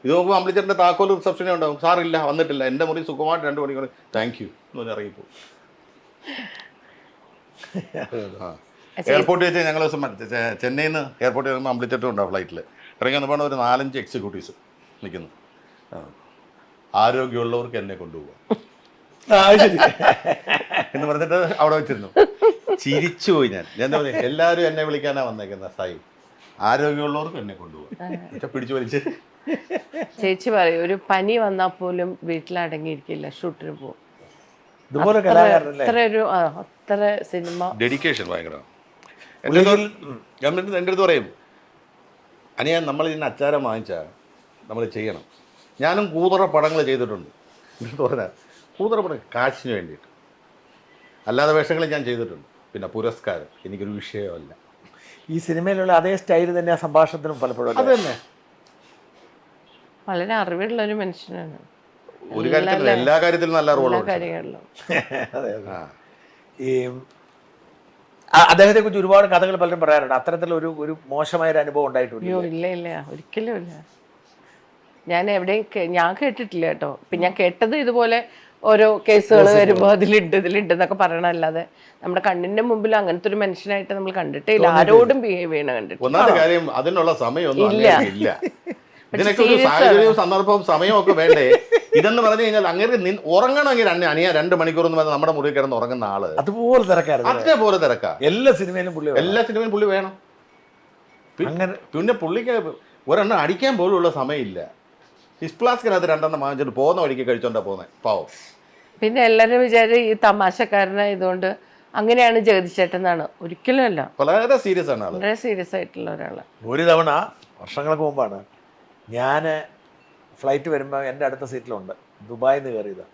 ഇത് നോക്കുമ്പോൾ അമ്പിളിച്ചേട്ടൻ്റെ താക്കോൽ റിസപ്ഷനേ ഉണ്ടാവും. സാറില്ല വന്നിട്ടില്ല, എൻ്റെ മുറി സുഖമായിട്ട് 2 മണിക്കൂർ താങ്ക് യു എന്ന് പറഞ്ഞ് ഇറങ്ങിപ്പോ. എയർപോർട്ടിൽ വെച്ച് ഞങ്ങൾ ചെന്നൈയിൽ നിന്ന് എയർപോർട്ടിൽ വരുമ്പോൾ അമ്പിളിച്ചേട്ടൻ ഉണ്ടാവും ഫ്ലൈറ്റിൽ. ഇറങ്ങി വന്നപ്പോൾ ഒരു 4-5 എക്സിക്യൂട്ടീവ്സ് നിൽക്കുന്നു. ആരോഗ്യമുള്ളവർക്ക് എന്നെ കൊണ്ടുപോകാം എന്ന് പറഞ്ഞിട്ട് അവിടെ വെച്ചിരുന്നു. ചിരിച്ചു പോയി ഞാൻ എന്താ പറയുക, എല്ലാവരും എന്നെ വിളിക്കാനാണ് വന്നേക്കുന്നത് സായി, ആരോഗ്യമുള്ളവർക്ക് എന്നെ കൊണ്ടുപോകാം. പിടിച്ചു വലിച്ച് ചേച്ചി പറയും ഒരു പനി വന്നാൽ പോലും വീട്ടിലടങ്ങിയിരിക്കില്ല, ഷൂട്ടിന് പോകും. അത്ര സിനിമ ഡെഡിക്കേഷൻ ഭയങ്കര. എൻ്റെ അടുത്ത് പറയും അനിയാ നമ്മൾ ഇതിന് അച്ചാരം വാങ്ങിച്ചാൽ നമ്മൾ ചെയ്യണം. ഞാനും കൂതറ പടങ്ങൾ ചെയ്തിട്ടുണ്ട്. എന്നിട്ട് പറഞ്ഞാൽ കൂതറ പടം കാശിന് വേണ്ടിയിട്ട്, അല്ലാതെ വേഷങ്ങൾ ഞാൻ ചെയ്തിട്ടുണ്ട്. പിന്നെ പുരസ്കാരം എനിക്കൊരു വിഷയമല്ല. ഈ സിനിമയിലുള്ള അതേ സ്റ്റൈൽ തന്നെ ആ സംഭാഷണത്തിനും പലപ്പോഴും അത് തന്നെ. വളരെ അറിവുള്ള ഒരു മനുഷ്യനാണ്. ഒരു കാര്യത്തിലും എല്ലാ കാര്യത്തിലും നല്ല അറിവുള്ള കാര്യങ്ങളിലും. ഈ അദ്ദേഹത്തെ കുറിച്ച് ഒരുപാട് കഥകൾ പലരും പറയാറുണ്ട്. അത്തരത്തിലുള്ള ഒരു മോശമായൊരു അനുഭവം ഉണ്ടായിട്ടുണ്ട്? ഇല്ല ഒരിക്കലും ഇല്ല. ഞാൻ എവിടെയും ഞാൻ കേട്ടിട്ടില്ല കേട്ടോ. പിന്നെ ഞാൻ കേട്ടത് ഇതുപോലെ ഓരോ കേസുകൾ വരുമ്പോൾ ഇതിലുണ്ട് എന്നൊക്കെ പറയണല്ലാതെ നമ്മുടെ കണ്ണിന്റെ മുമ്പിൽ അങ്ങനത്തെ ഒരു മനുഷ്യനായിട്ട് നമ്മൾ കണ്ടിട്ടേ ഇല്ല. ആരോടും ബിഹേവ് ചെയ്യണ കണ്ടിട്ട്. ഒന്നാമത്തെ കാര്യം അതിനുള്ള സമയമൊന്നും ഇല്ല. ഇതിനൊക്കെ ഒരു സാഹചര്യവും സന്ദർഭവും സമയവും ഒക്കെ വേണ്ടേ? ഇതെന്ന് പറഞ്ഞു കഴിഞ്ഞാൽ അങ്ങനെ ഉറങ്ങണമെങ്കിൽ അനിയ 2 മണിക്കൂർ എന്ന് പറഞ്ഞാൽ നമ്മുടെ മുറിയിൽ കിടന്ന് ഉറങ്ങുന്ന ആള് അതുപോലെ തിരക്കാ. എല്ലാ സിനിമയിലും പുള്ളി വേണം. പിന്നെ പുള്ളിക്ക് ഒരെണ്ണം അടിക്കാൻ പോലും ഉള്ള സമയമില്ല. ഹിസ്പ്ലാസ്കിനകത്ത് 2 എണ്ണം വാങ്ങിച്ചിട്ട് പോകുന്ന വഴിക്ക് കഴിച്ചോണ്ടാ പോകുന്നത് പാവം. പിന്നെ എല്ലാവരും വിചാരം ഈ തമാശക്കാരനായതുകൊണ്ട് അങ്ങനെയാണ് ജഗതിച്ചേട്ടനാണ്. ഒരിക്കലും അല്ല, വളരെ സീരിയസ് ആണ്. വളരെ സീരിയസ് ആയിട്ടുള്ള ഒരാള്. ഒരു തവണ വർഷങ്ങൾക്ക് മുമ്പാണ് ഞാൻ ഫ്ലൈറ്റ് വരുമ്പോൾ എൻ്റെ അടുത്ത സീറ്റിലുണ്ട്, ദുബായിൽ നിന്ന് കയറിയതാണ്.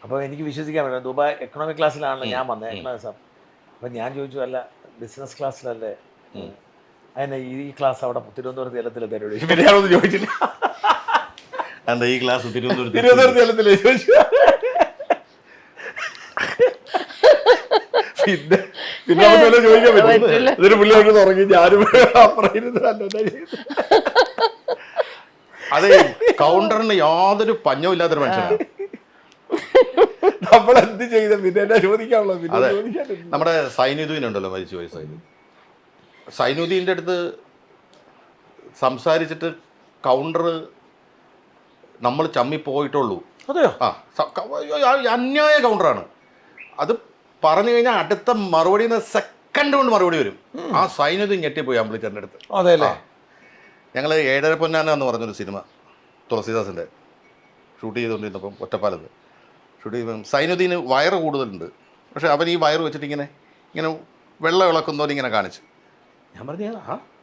അപ്പോൾ എനിക്ക് വിശ്വസിക്കാൻ പറ്റില്ല, ദുബായ് എക്കണോമിക് ക്ലാസ്സിലാണല്ലോ ഞാൻ വന്നത്, എക്കണോമിക്സ്. അപ്പം ഞാൻ ചോദിച്ചു അല്ല ബിസിനസ് ക്ലാസ്സിലല്ലേ? അതിനെ ഈ ക്ലാസ് അവിടെ തിരുവനന്തപുരത്ത് ഏലത്തിലെ തരുള്ളൂ. പിന്നെ ഞാനൊന്നും ചോദിച്ചില്ല. ഈ ക്ലാസ് തിരുവനന്തപുരത്ത് ഏലത്തിലെ ചോദിച്ചു. പിന്നെ ചോദിക്കാൻ പറ്റില്ല. ഇതൊരു പുള്ളിയോട് ഉറങ്ങി ഞാനും അതെ, കൗണ്ടറിന് യാതൊരു പഞ്ഞവും ഇല്ലാത്തൊരു മനുഷ്യനാണ്. നമ്മൾ എന്ത് ചെയ്ത പിന്നെ ചോദിക്കാനുള്ളത്. അതെ, നമ്മുടെ സൈനുദ്ദീൻ ഉണ്ടല്ലോ, മരിച്ചുപോയി സൈനുദ്ദീൻ്റെ അടുത്ത് സംസാരിച്ചിട്ട് കൗണ്ടർ നമ്മൾ ചമ്മി പോയിട്ടുള്ളൂ. അതെയോ? ആ അന്യായ കൗണ്ടറാണ് അത്. പറഞ്ഞു കഴിഞ്ഞാൽ അടുത്ത മറുപടി സെക്കൻഡ് കൊണ്ട് മറുപടി വരും. ആ സൈന്യത ഞെട്ടിപ്പോയി അമ്പിളിച്ചേട്ടൻ്റെ അടുത്ത്. അതെ അല്ലേ? ഞങ്ങൾ 7 പൊന്നാന എന്ന് പറഞ്ഞൊരു സിനിമ തുളസീദാസിൻ്റെ ഷൂട്ട് ചെയ്തുകൊണ്ടിരുന്നപ്പം ഒറ്റപ്പാലത്ത് ഷൂട്ട് ചെയ്യുമ്പം സൈനുദ്ദീന് വയറ് കൂടുതലുണ്ട്. പക്ഷെ അവൻ ഈ വയറ് വെച്ചിട്ട് ഇങ്ങനെ വെള്ളം ഇളക്കുന്നവരെ ഇങ്ങനെ കാണിച്ചു. ഞാൻ പറഞ്ഞു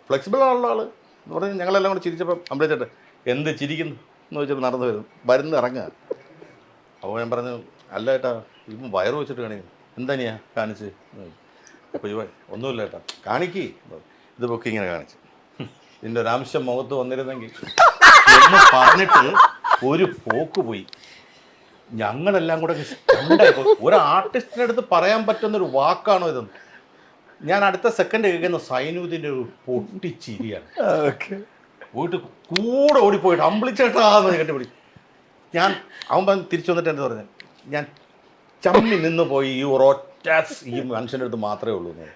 ഫ്ലെക്സിബിൾ ആണുള്ള ആൾ എന്ന് പറഞ്ഞ് ഞങ്ങളെല്ലാം കൂടെ ചിരിച്ചപ്പം അമ്പിളിച്ചേട്ടൻ എന്ത് ചിരിക്കുന്നു എന്ന് വെച്ചിട്ട് നടന്നു വരുന്ന ഇറങ്ങുക. അപ്പോൾ ഞാൻ പറഞ്ഞു അല്ല ഏട്ടാ ഇപ്പം വയറ് വെച്ചിട്ട് കാണിക്കുന്നു. എന്താ നീ കാണിച്ച്? അപ്പോൾ ഒന്നുമില്ല ഏട്ടാ കാണിക്ക്. ഇത് പൊക്കി ഇങ്ങനെ കാണിച്ചു. ഇതിൻ്റെ ഒരംശം മുഖത്ത് വന്നിരുന്നെങ്കിൽ എന്ന് പറഞ്ഞിട്ട് ഒരു പോക്ക് പോയി. ഞങ്ങളെല്ലാം കൂടെ ഒരു ആർട്ടിസ്റ്റിൻ്റെ അടുത്ത് പറയാൻ പറ്റുന്നൊരു വാക്കാണോ ഇതെന്ന്. ഞാൻ അടുത്ത സെക്കൻഡ് കേൾക്കുന്ന സൈനുദ്ദീൻ്റെ ഒരു പൊട്ടിച്ചിരിയാണ്. പോയിട്ട് കൂടെ ഓടിപ്പോയിട്ട് അമ്പിളിച്ചേട്ടാന്ന് കെട്ടിപ്പിടി. അവൻ തിരിച്ചു വന്നിട്ട് എന്താ പറഞ്ഞത്, ഞാൻ ചമ്മി നിന്ന് പോയി ഈ ഒരൊറ്റ ഈ മനുഷ്യൻ്റെ അടുത്ത് മാത്രമേ ഉള്ളൂ എന്ന്.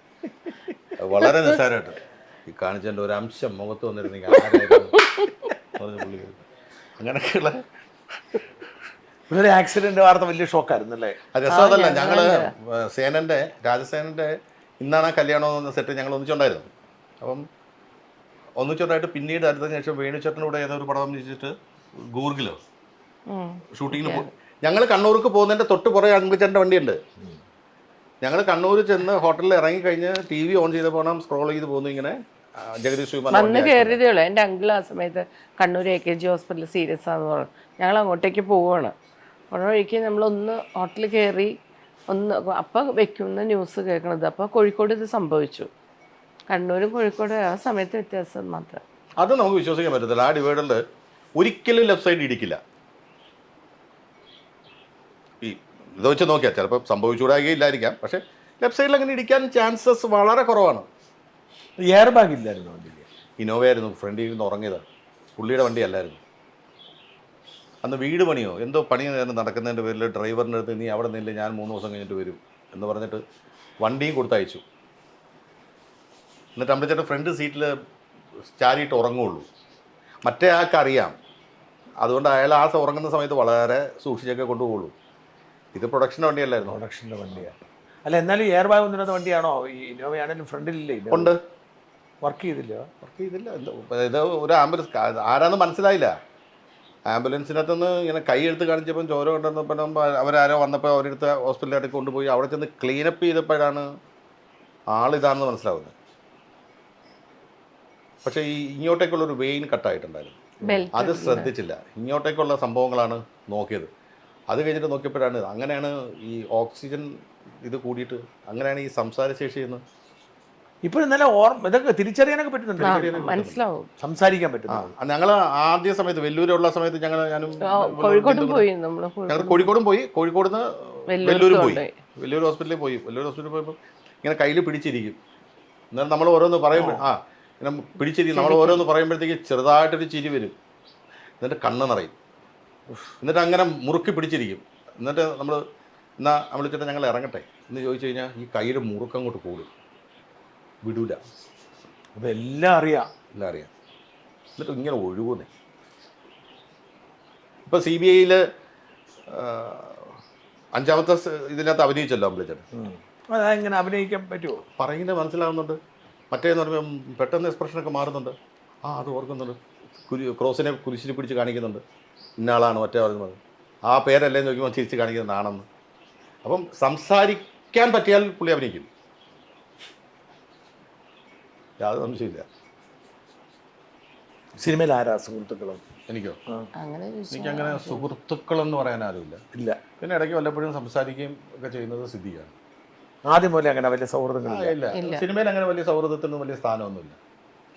വളരെ നിസ്സാരമായിട്ട് ഈ കാണിച്ചതിൻ്റെ ഒരു അംശം മുഖത്ത് വന്നിരുന്നെങ്കിൽ ആരായിരുന്നു പറഞ്ഞ പുള്ളി. അങ്ങനെയൊക്കെയുള്ള ഒരു ആക്സിഡന്റ് വാർത്ത വലിയ ഷോക്കായിരുന്നല്ലേ? രസമതല്ല. ഞങ്ങള് രാജസേനന്റെ ഇന്നാണ് കല്യാണം എന്ന സെറ്റ് ഞങ്ങൾ ഒന്നിച്ചുണ്ടായിരുന്നു. അപ്പം ഒന്നിച്ചുണ്ടായിട്ട് പിന്നീട് അടുത്തതിന് ശേഷം വേണുചേട്ടൻ്റെ കൂടെ ഏതോ ഒരു പടം ചെയ്തിട്ട് ഗൂർഗിലോ ഷൂട്ടിങ്ങിന് പോയി. ഞങ്ങൾ കണ്ണൂർക്ക് പോകുന്നതിൻ്റെ തൊട്ട് പുറകെ അമ്പിളിച്ചേട്ടൻ്റെ വണ്ടിയുണ്ട്. ഞങ്ങൾ കണ്ണൂർ ചെന്ന് ഹോട്ടലിൽ ഇറങ്ങിക്കഴിഞ്ഞ് TV ഓൺ ചെയ്ത് പോകണം, സ്ക്രോൾ ചെയ്ത് പോകുന്നു. ഇങ്ങനെ ജഗദീഷ് ശ്രീമാൻ വന്ന് കയറിയതേ ഉള്ളൂ. എൻ്റെ അങ്കിൾ ആ സമയത്ത് കണ്ണൂർ AKG ഹോസ്പിറ്റലിൽ സീരിയസ് ആണെന്ന് പറഞ്ഞു. ഞങ്ങൾ അങ്ങോട്ടേക്ക് പോവുകയാണ്. ഉടനെ വഴിക്ക് നമ്മളൊന്ന് ഹോട്ടലിൽ കയറി അപ്പം വെക്കുന്ന ന്യൂസ് കേൾക്കണത്. അപ്പോൾ കോഴിക്കോട് ഇത് സംഭവിച്ചു. കണ്ണൂരും കോഴിക്കോടും ആ സമയത്ത് വ്യത്യാസം മാത്രം. അത് നമുക്ക് വിശ്വസിക്കാൻ പറ്റത്തില്ല. ആ ഡിവൈഡറിൽ ഒരിക്കലും ലെഫ്റ്റ് സൈഡ് ഇടിക്കില്ല. ഇത് വെച്ച് നോക്കിയാൽ ചിലപ്പോൾ സംഭവിച്ചുകൂടായില്ലായിരിക്കാം. പക്ഷേ ലെഫ്റ്റ് സൈഡിൽ അങ്ങനെ ഇടിക്കാൻ ചാൻസസ് വളരെ കുറവാണ്. എയർ ബാഗ് ഇല്ലായിരുന്നു വണ്ടിയിൽ. ഇന്നോവയായിരുന്നു ഫ്രണ്ടിൽ ഇരുന്ന് ഉറങ്ങിയത്. പുള്ളിയുടെ വണ്ടി അല്ലായിരുന്നു. അന്ന് വീട് പണിയോ എന്തോ പണി നടക്കുന്നതിൻ്റെ പേരിൽ ഡ്രൈവറിൻ്റെ അടുത്ത് നീ അവിടെ നിന്നില്ല, ഞാൻ 3 ദിവസം കഴിഞ്ഞിട്ട് വരും എന്ന് പറഞ്ഞിട്ട് വണ്ടിയും കൊടുത്തയച്ചു. എന്നിട്ട് അമ്പിളിച്ചേട്ടൻ ഫ്രണ്ട് സീറ്റിൽ ചാരിയിട്ട് ഉറങ്ങുള്ളൂ. മറ്റേ ആൾക്കറിയാം. അതുകൊണ്ട് അയാൾ ആ ഉറങ്ങുന്ന സമയത്ത് വളരെ സൂക്ഷിച്ചൊക്കെ കൊണ്ടുപോകുള്ളൂ. ഇത് പ്രൊഡക്ഷൻ്റെ വണ്ടിയല്ലായിരുന്നു. പ്രൊഡക്ഷൻ്റെ വണ്ടിയാണ്. അല്ല എന്നാലും എയർ ബാഗ് ഒന്നിരുന്ന വണ്ടിയാണോ? ഈ ഇന്നോവയാണെങ്കിലും ഫ്രണ്ടിലില്ലേ? ഉണ്ട്. വർക്ക് ചെയ്തില്ല. ഇത് ഒരു ആംബുലൻസ് ആരാന്ന് മനസ്സിലായില്ല. ആംബുലൻസിനകത്തുനിന്ന് ഇങ്ങനെ കൈ എടുത്ത് കാണിച്ചപ്പം ചോര കൊണ്ടുവന്നപ്പം അവരാരോ വന്നപ്പോൾ അവരെടുത്ത് ഹോസ്പിറ്റലിലേക്ക് കൊണ്ടുപോയി. അവിടെ ചെന്ന് ക്ലീനപ്പ് ചെയ്തപ്പോഴാണ് ആളിതാണെന്ന് മനസ്സിലാവുന്നത്. പക്ഷേ ഈ ഇങ്ങോട്ടേക്കുള്ളൊരു വെയിൻ കട്ടായിട്ടുണ്ടായിരുന്നു. അത് ശ്രദ്ധിച്ചില്ല. ഇങ്ങോട്ടേക്കുള്ള സംഭവങ്ങളാണ് നോക്കിയത്. അത് കഴിഞ്ഞിട്ട് നോക്കിയപ്പോഴാണ് അങ്ങനെയാണ് ഈ ഓക്സിജൻ ഇത് കൂടിയിട്ട് അങ്ങനെയാണ് ഈ സംസാരശേഷി എന്ന്. ഇപ്പോഴും നല്ല ഇതൊക്കെ തിരിച്ചറിയാനൊക്കെ പറ്റുന്നുണ്ട്, മനസ്സിലാവും, സംസാരിക്കാൻ പറ്റും. ഞങ്ങൾ ആദ്യ സമയത്ത് വെല്ലൂരുള്ള സമയത്ത് ഞാനും കോഴിക്കോടും പോയി. ഞങ്ങൾ കോഴിക്കോടും പോയി. കോഴിക്കോട് നിന്ന് വെല്ലൂരും പോയി. വെല്ലൂർ ഹോസ്പിറ്റലിൽ പോയി. വെല്ലൂർ ഹോസ്പിറ്റലിൽ പോയപ്പോൾ ഇങ്ങനെ കയ്യിൽ പിടിച്ചിരിക്കും. എന്നാലും നമ്മൾ ഓരോന്ന് പറയുമ്പോൾ ഇങ്ങനെ പിടിച്ചിരിക്കും. നമ്മൾ ഓരോന്ന് പറയുമ്പോഴത്തേക്ക് ചെറുതായിട്ടൊരു ചിരി വരും. എന്നിട്ട് കണ്ണ് നിറയും. എന്നിട്ട് അങ്ങനെ മുറുക്കി പിടിച്ചിരിക്കും. എന്നിട്ട് നമ്മൾ വിളിച്ചിട്ട് ഞങ്ങൾ ഇറങ്ങട്ടെ എന്ന് ചോദിച്ചു കഴിഞ്ഞാൽ ഈ കയ്യിൽ മുറുക്കം അങ്ങോട്ട് കൂടും, വിടൂല. അപ്പോൾ എല്ലാം അറിയാം. എന്നിട്ട് ഇങ്ങനെ ഒഴുകുന്നേ. ഇപ്പോൾ CBIയിൽ 5ാമത്തെ ഇതിനകത്ത് അഭിനയിച്ചല്ലോ അമ്പിളിച്ചേട്ടൻ. അതെങ്ങനെ അഭിനയിക്കാൻ പറ്റുമോ? പറയുന്നത് മനസ്സിലാവുന്നുണ്ട്. മറ്റേന്ന് പറയുമ്പോൾ പെട്ടെന്ന് എക്സ്പ്രഷനൊക്കെ മാറുന്നുണ്ട്. അത് ഓർക്കുന്നുണ്ട്. ക്രോസിനെ കുരിശിൽ പിടിച്ച് കാണിക്കുന്നുണ്ട്. ഇന്നയാളാണ് മറ്റേ പറയുന്നത്. ആ പേരല്ലേ നോക്കുമ്പോൾ ചിരിച്ച് കാണിക്കുന്നതാണെന്ന്. അപ്പം സംസാരിക്കാൻ പറ്റിയാൽ പുള്ളി അഭിനയിക്കും. യാതൊരു സംശയമില്ല. സിനിമയിൽ ആരാ സുഹൃത്തുക്കളും? എനിക്കോ? എനിക്കങ്ങനെ സുഹൃത്തുക്കളെന്ന് പറയാൻ ആരുമില്ല. ഇല്ല. പിന്നെ ഇടയ്ക്ക് വല്ലപ്പോഴും സംസാരിക്കുകയും ഒക്കെ ചെയ്യുന്നത് സിദ്ധിയാണ്. ആദ്യം പോലെ അങ്ങനെ വലിയ സൗഹൃദങ്ങളില്ല. സിനിമയിൽ അങ്ങനെ വലിയ സൗഹൃദത്തിന് വലിയ സ്ഥാനമൊന്നുമില്ല.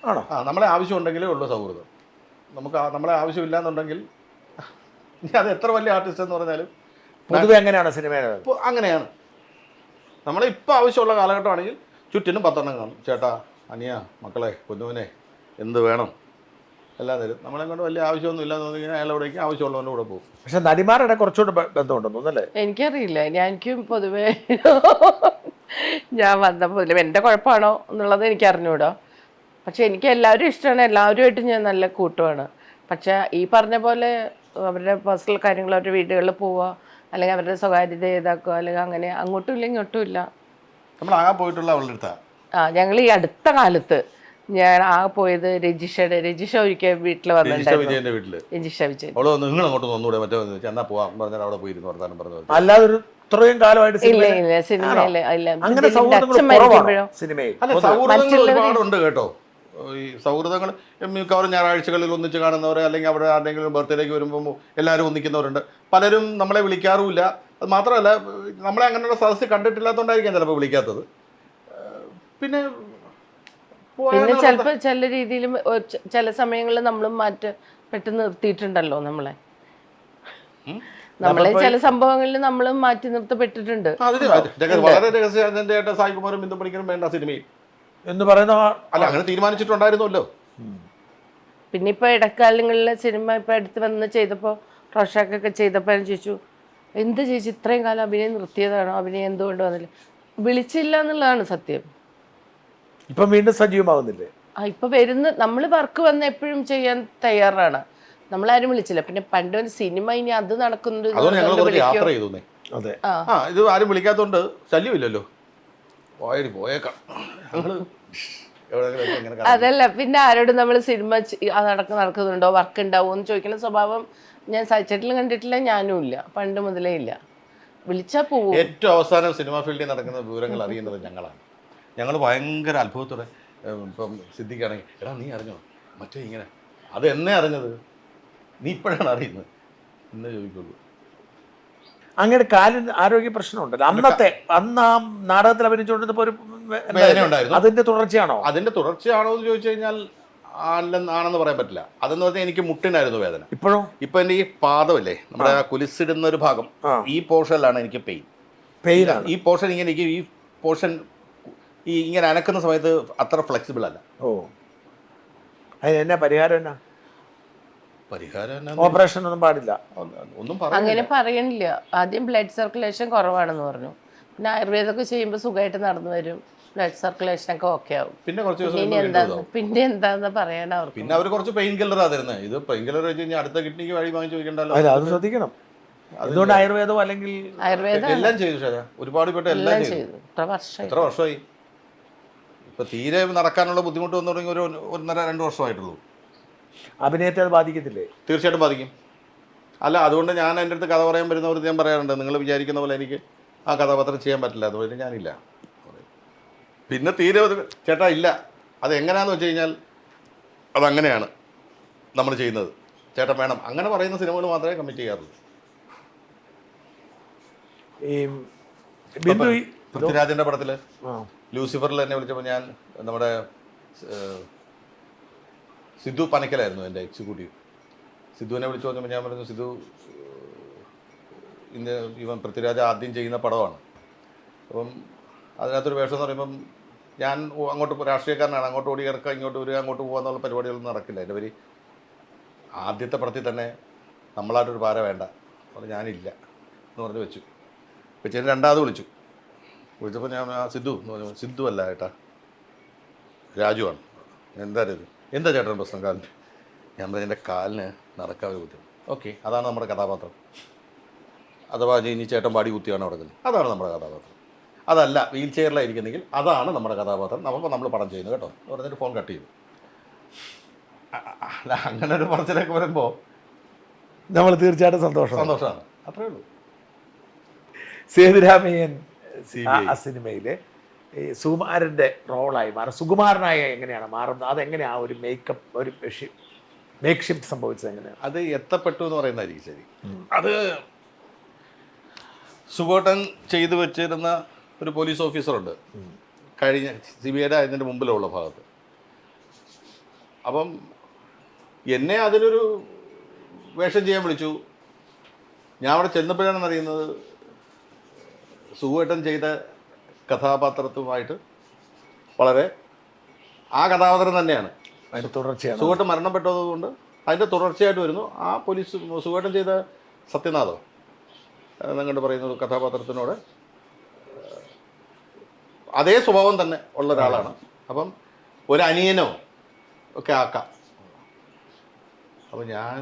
ആണോ? നമ്മളെ ആവശ്യം ഉണ്ടെങ്കിലേ ഉള്ളൂ സൗഹൃദം. നമ്മളെ ആവശ്യമില്ല എന്നുണ്ടെങ്കിൽ അത് എത്ര വലിയ ആർട്ടിസ്റ്റ് എന്ന് പറഞ്ഞാലും പൊതുവെ അങ്ങനെയാണ് സിനിമ. അങ്ങനെയാണ്. നമ്മളെ ഇപ്പോൾ ആവശ്യമുള്ള കാലഘട്ടമാണെങ്കിൽ ചുറ്റിനും 10 എണ്ണം കാണും. ചേട്ടാ, അനിയ, മക്കളെ, കുഞ്ഞുവിനെ, എന്ത് വേണം എല്ലാം തരും. നമ്മളെ കൊണ്ട് വലിയ ആവശ്യമൊന്നും ഇല്ലാന്ന് തോന്നിക്കഴിഞ്ഞാൽ അയാൾ എവിടേക്ക് ആവശ്യമുള്ളവൻ്റെ കൂടെ പോകും. പക്ഷെ നടിമാരുടെ കുറച്ചുകൂടെ ബന്ധമുണ്ടെന്ന് തോന്നല്ലേ? എനിക്കറിയില്ല. എനിക്കും പൊതുവേ ഞാൻ വന്നപ്പോൾ എൻ്റെ കുഴപ്പമാണോ എന്നുള്ളത് എനിക്ക് അറിഞ്ഞൂടാ. പക്ഷെ എനിക്ക് എല്ലാവരും ഇഷ്ടമാണ്. എല്ലാവരുമായിട്ട് ഞാൻ നല്ല കൂട്ടുമാണ്. പക്ഷെ ഈ പറഞ്ഞ പോലെ അവരുടെ പേഴ്സണൽ കാര്യങ്ങൾ അവരുടെ വീടുകളിൽ പോവുക, അല്ലെങ്കിൽ അവരുടെ സ്വകാര്യത ഇതാക്കുക, അല്ലെങ്കിൽ അങ്ങനെ അങ്ങോട്ടും ഇല്ല ഇങ്ങോട്ടും ഇല്ല. നമ്മളാകെ പോയിട്ടുള്ള അവളുടെ അടുത്താ. ഞങ്ങൾ ഈ അടുത്ത കാലത്ത് ഞാൻ പോയത് രജിഷ ഒരിക്കൽ വീട്ടിൽ വന്നിട്ടുണ്ടായിരുന്നു. വിജയന്റെ വീട്ടില് രജിഷ വിജയൻ. അവള് വന്ന് നിങ്ങൾ അങ്ങോട്ട് വന്നൂടെ, മറ്റേ എന്നാ പോവാം പറഞ്ഞാൽ അവിടെ പോയിരുന്നു വർത്താനം പറഞ്ഞു. അല്ലാതെ ഒരു ഇത്രയും കാലമായിട്ട് ഇല്ല സിനിമയില് അങ്ങനെ സൗഹൃദങ്ങൾ അച്ഛൻ കുറവാണോ മരിക്കുമ്പോഴോ സിനിമയിൽ? അല്ല, സൗഹൃദങ്ങൾ ഒരുപാടുണ്ട് കേട്ടോ. ഈ സൗഹൃദങ്ങൾ മിക്കവാറും ഞായറാഴ്ചകളിൽ ഒന്നിച്ച് കാണുന്നവരെ, അല്ലെങ്കിൽ അവിടെ ആരുടെങ്കിലും ബർത്ത്ഡേക്ക് വരുമ്പോൾ എല്ലാവരും ഒന്നിക്കുന്നവരുണ്ട്. പലരും നമ്മളെ വിളിക്കാറുമില്ല. അത് മാത്രമല്ല, നമ്മളെ അങ്ങനെയുള്ള സദസ്സ് കണ്ടിട്ടില്ലാത്തതുകൊണ്ടായിരിക്കാം ചിലപ്പോൾ വിളിക്കാത്തത്. പിന്നെ ചിലപ്പോൾ ചില രീതിയിലും ചില സമയങ്ങളിൽ നമ്മളും പെട്ടെന്ന് നിർത്തിയിട്ടുണ്ടല്ലോ നമ്മളെ ചില സംഭവങ്ങളിൽ നമ്മളും മാറ്റി നിർത്തപ്പെട്ടിട്ടുണ്ട്. വളരെ രഹസ്യമായിട്ട് സായികുമാറും ബിന്ദു പണിക്കരും വേണ്ട സിനിമയിൽ എന്ന് പറയുന്ന അല്ല, അങ്ങനെ തീരുമാനിച്ചിട്ടുണ്ടായിരുന്നല്ലോ. പിന്നെ ഇപ്പൊ ഇടക്കാലങ്ങളിലെ സിനിമ ഇപ്പൊ അടുത്ത് വന്ന് ചെയ്തപ്പോൾ റോഷാക്കൊക്കെ ചെയ്തപ്പോൾ ചോദിച്ചു, എന്ത് ചേച്ചി ഇത്രയും കാലം അഭിനയം നിർത്തിയതാണോ, അഭിനയം എന്തുകൊണ്ട് വന്നില്ല? വിളിച്ചില്ല എന്നുള്ളതാണ് സത്യം. ഇപ്പം വീണ്ടും സജീവമാകുന്നില്ലേ? ഇപ്പൊ നമ്മൾ വർക്ക് വന്ന് എപ്പോഴും ചെയ്യാൻ തയ്യാറാണ്. നമ്മളാരും വിളിച്ചില്ല. പിന്നെ പണ്ട് ഒരു സിനിമ ഇനി അത് നടക്കുന്നുണ്ട്, അതെ. ഇത് ആരും വിളിക്കാത്തോണ്ട് ശല്യമില്ലല്ലോ. അതല്ല, പിന്നെ ആരോടും നമ്മൾ സിനിമ നടക്കുന്നുണ്ടോ, വർക്ക് ഉണ്ടാവുമോ എന്ന് ചോദിക്കുന്ന സ്വഭാവം ഞാൻ സഹിച്ചിട്ടില്ല, കണ്ടിട്ടില്ല, ഞാനും ഇല്ല, പണ്ട് മുതലേ ഇല്ല. വിളിച്ചാ പോവും. ഏറ്റവും അവസാനം സിനിമ ഫീൽഡിൽ നടക്കുന്ന വിവരങ്ങൾ അറിയുന്നത് ഞങ്ങളാണ്. ഞങ്ങൾ ഭയങ്കര അത്ഭുതത്തോടെ ഇപ്പം സിദ്ധിക്കുകയാണെങ്കിൽ, എടാ നീ അറിഞ്ഞോ മറ്റേ ഇങ്ങനെ, അത് എന്നെ അറിഞ്ഞത്, നീ ഇപ്പോഴാണ് അറിയുന്നത് എന്നേ ചോദിക്കുള്ളൂ. അങ്ങനെ കാലിന് ആരോഗ്യ പ്രശ്നമുണ്ടല്ലോ അന്ന് ആ നാടകത്തിൽ അഭിനയിച്ചുകൊണ്ടിരുന്നപ്പോൾ ഒരു ഉണ്ടായിരുന്നു. അതിന്റെ തുടർച്ചയാണോ? അതിന്റെ തുടർച്ചയാണോ എന്ന് ചോദിച്ചു കഴിഞ്ഞാൽ ആണെന്ന് പറയാൻ പറ്റില്ല. അതെന്ന് പറഞ്ഞാൽ എനിക്ക് മുട്ടിനായിരുന്നു വേദന. ഇപ്പൊ എന്റെ ഈ പാദമല്ലേ, നമ്മുടെ കുലിസിടുന്ന ഒരു ഭാഗം, ഈ പോർഷനിലാണ് എനിക്ക് പെയിൻ. ഈ പോർഷൻ ഇങ്ങനെ, ഈ പോർഷൻ ഇങ്ങനെ അനക്കുന്ന സമയത്ത് അത്ര ഫ്ലെക്സിബിൾ അല്ല. അതിന് പരിഹാരം എന്നാ? ഓപ്പറേഷൻ ഒന്നും പാടില്ല, ഒന്നും അങ്ങനെ പറയണില്ല. ആദ്യം ബ്ലഡ് സർക്കുലേഷൻ കുറവാണെന്ന് പറഞ്ഞു. പിന്നെ ആയുർവേദമൊക്കെ ചെയ്യുമ്പോൾ സുഖമായിട്ട് നടന്നു വരും, ബ്ലഡ് സർക്കുലേഷൻ ഒക്കെ ഓക്കെ ആവും. പിന്നെ കുറച്ച് പിന്നെ എന്താന്ന് പറയാൻ അവർക്ക്. പിന്നെ അവർ കുറച്ച് പെയിൻ കില്ലറാ തരുന്നത്. ഇത് പെയിൻ കില്ലർ വെച്ച് കഴിഞ്ഞാൽ അടുത്ത കിഡ്നിക്ക് വഴി വാങ്ങിച്ചു വെക്കണ്ടല്ലോ. അത് ശ്രദ്ധിക്കണം. അതുകൊണ്ട് ആയുർവേദമോ അല്ലെങ്കിൽ എല്ലാം ചെയ്തു, ഒരുപാട് പേട്ട് എല്ലാം ചെയ്തു. എത്ര വർഷമായി? ഇപ്പൊ തീരെ നടക്കാനുള്ള ബുദ്ധിമുട്ട് വന്നു തുടങ്ങി ഒരു 1.5-2 വർഷമായിട്ടുള്ളൂ. അഭിനയത്തെ അത് ബാധിക്കത്തില്ലേ? തീർച്ചയായിട്ടും ബാധിക്കും. അല്ല, അതുകൊണ്ട് ഞാൻ എൻ്റെ അടുത്ത് കഥ പറയാൻ വരുന്നവർ ഞാൻ പറയാറുണ്ട്, നിങ്ങൾ വിചാരിക്കുന്ന പോലെ എനിക്ക് ആ കഥാപാത്രം ചെയ്യാൻ പറ്റില്ല, അതുപോലെ ഞാനില്ല. പിന്നെ തീരെ ചേട്ടാ ഇല്ല, അത് എങ്ങനെയാണെന്ന് വെച്ച് കഴിഞ്ഞാൽ അതങ്ങനെയാണ് നമ്മൾ ചെയ്യുന്നത്, ചേട്ടൻ വേണം, അങ്ങനെ പറയുന്ന സിനിമകൾ മാത്രമേ കമ്മിറ്റ് ചെയ്യാറുള്ളൂ. പൃഥ്വിരാജിൻ്റെ പടത്തിൽ ലൂസിഫറിൽ എന്നെ വിളിച്ചപ്പോൾ ഞാൻ നമ്മുടെ സിദ്ധു പനക്കലായിരുന്നു എൻ്റെ എക്സിക്യൂട്ടീവ്. സിദ്ധുവിനെ വിളിച്ചു പറഞ്ഞപ്പോൾ ഞാൻ പറഞ്ഞു, സിദ്ധു ഇവൻ പൃഥ്വിരാജ് ആദ്യം ചെയ്യുന്ന പടമാണ്, അപ്പം അതിനകത്തൊരു വേഷം എന്ന് പറയുമ്പം ഞാൻ അങ്ങോട്ട് രാഷ്ട്രീയക്കാരനാണ്, അങ്ങോട്ട് ഓടി കിടക്കുക, ഇങ്ങോട്ട് വരിക, അങ്ങോട്ട് പോകുക എന്നുള്ള പരിപാടികളൊന്നും നടക്കില്ല. എൻ്റെ പേര് ആദ്യത്തെ പടത്തിൽ തന്നെ നമ്മളായിട്ടൊരു പാര വേണ്ട, അപ്പോൾ ഞാനില്ല എന്ന് പറഞ്ഞ് വെച്ചതിന് രണ്ടാമത് വിളിച്ചപ്പോൾ ഞാൻ സിദ്ധു എന്ന് പറഞ്ഞു. സിദ്ധു അല്ല ഏട്ടാ, രാജുവാണ്. എന്താ ചേട്ടൻ പ്രശ്നം കാലിന്? ഞാൻ പറഞ്ഞു, എൻ്റെ കാലിന് നടക്കാതെ ബുദ്ധിമുട്ട്. ഓക്കെ, അതാണ് നമ്മുടെ കഥാപാത്രം. അഥവാ ഇനി ചേട്ടൻ പാടി കുത്തിയാണ് നടക്കുന്നത്, അതാണ് നമ്മുടെ കഥാപാത്രം. അതല്ല, വീൽ ചെയറിലായിരിക്കുന്നെങ്കിൽ അതാണ് നമ്മുടെ കഥാപാത്രം, നമ്മൾ പടം ചെയ്യുന്നത് കേട്ടോ എന്ന് പറഞ്ഞിട്ട് ഫോൺ കട്ട് ചെയ്തു. അല്ല, അങ്ങനെ ഒരു പറച്ചിലൊക്കെ വരുമ്പോൾ നമ്മൾ തീർച്ചയായിട്ടും സന്തോഷമാണ്. അത്രേ ഉള്ളൂ. സേതുരാമയ്യൻ ആ സിനിമയിലെ ഈ സുകുമാരൻ്റെ റോളായി മാറും, സുകുമാരനായ എങ്ങനെയാണ് മാറുന്നത്? അതെങ്ങനെയാണ് ഒരു മേക്കപ്പ്, ഒരു മേക്ക് ഷിഫ്റ്റ് സംഭവിച്ചത് എങ്ങനെയാണ്? അത് എത്തപ്പെട്ടു എന്ന് പറയുന്നതായിരിക്കും ശരി. അത് സുബോട്ടൻ ചെയ്തു വെച്ചിരുന്ന ഒരു പോലീസ് ഓഫീസറുണ്ട് കഴിഞ്ഞ CBIയുടെ അതിൻ്റെ മുമ്പിലുള്ള ഭാഗത്ത്. അപ്പം എന്നെ അതിലൊരു വേഷം ചെയ്യാൻ വിളിച്ചു. ഞാൻ അവിടെ ചെന്നപ്പോഴാണ് അറിയുന്നത് സുബോട്ടൻ ചെയ്ത കഥാപാത്രത്തുമായിട്ട് വളരെ ആ കഥാപാത്രം തന്നെയാണ്. അതിൻ്റെ തുടർച്ചയാണ്. സുബോട്ടൻ മരണപ്പെട്ടതുകൊണ്ട് അതിൻ്റെ തുടർച്ചയായിട്ട് വരുന്നു. ആ പോലീസ് സുബോട്ടൻ ചെയ്ത സത്യനാഥോ എന്നങ്ങോട്ട് പറയുന്ന കഥാപാത്രത്തിനോട് അതേ സ്വഭാവം തന്നെ ഉള്ള ഒരാളാണ്. അപ്പം ഒരു അനിയനോ ഒക്കെ ആക്കാം. അപ്പോൾ ഞാൻ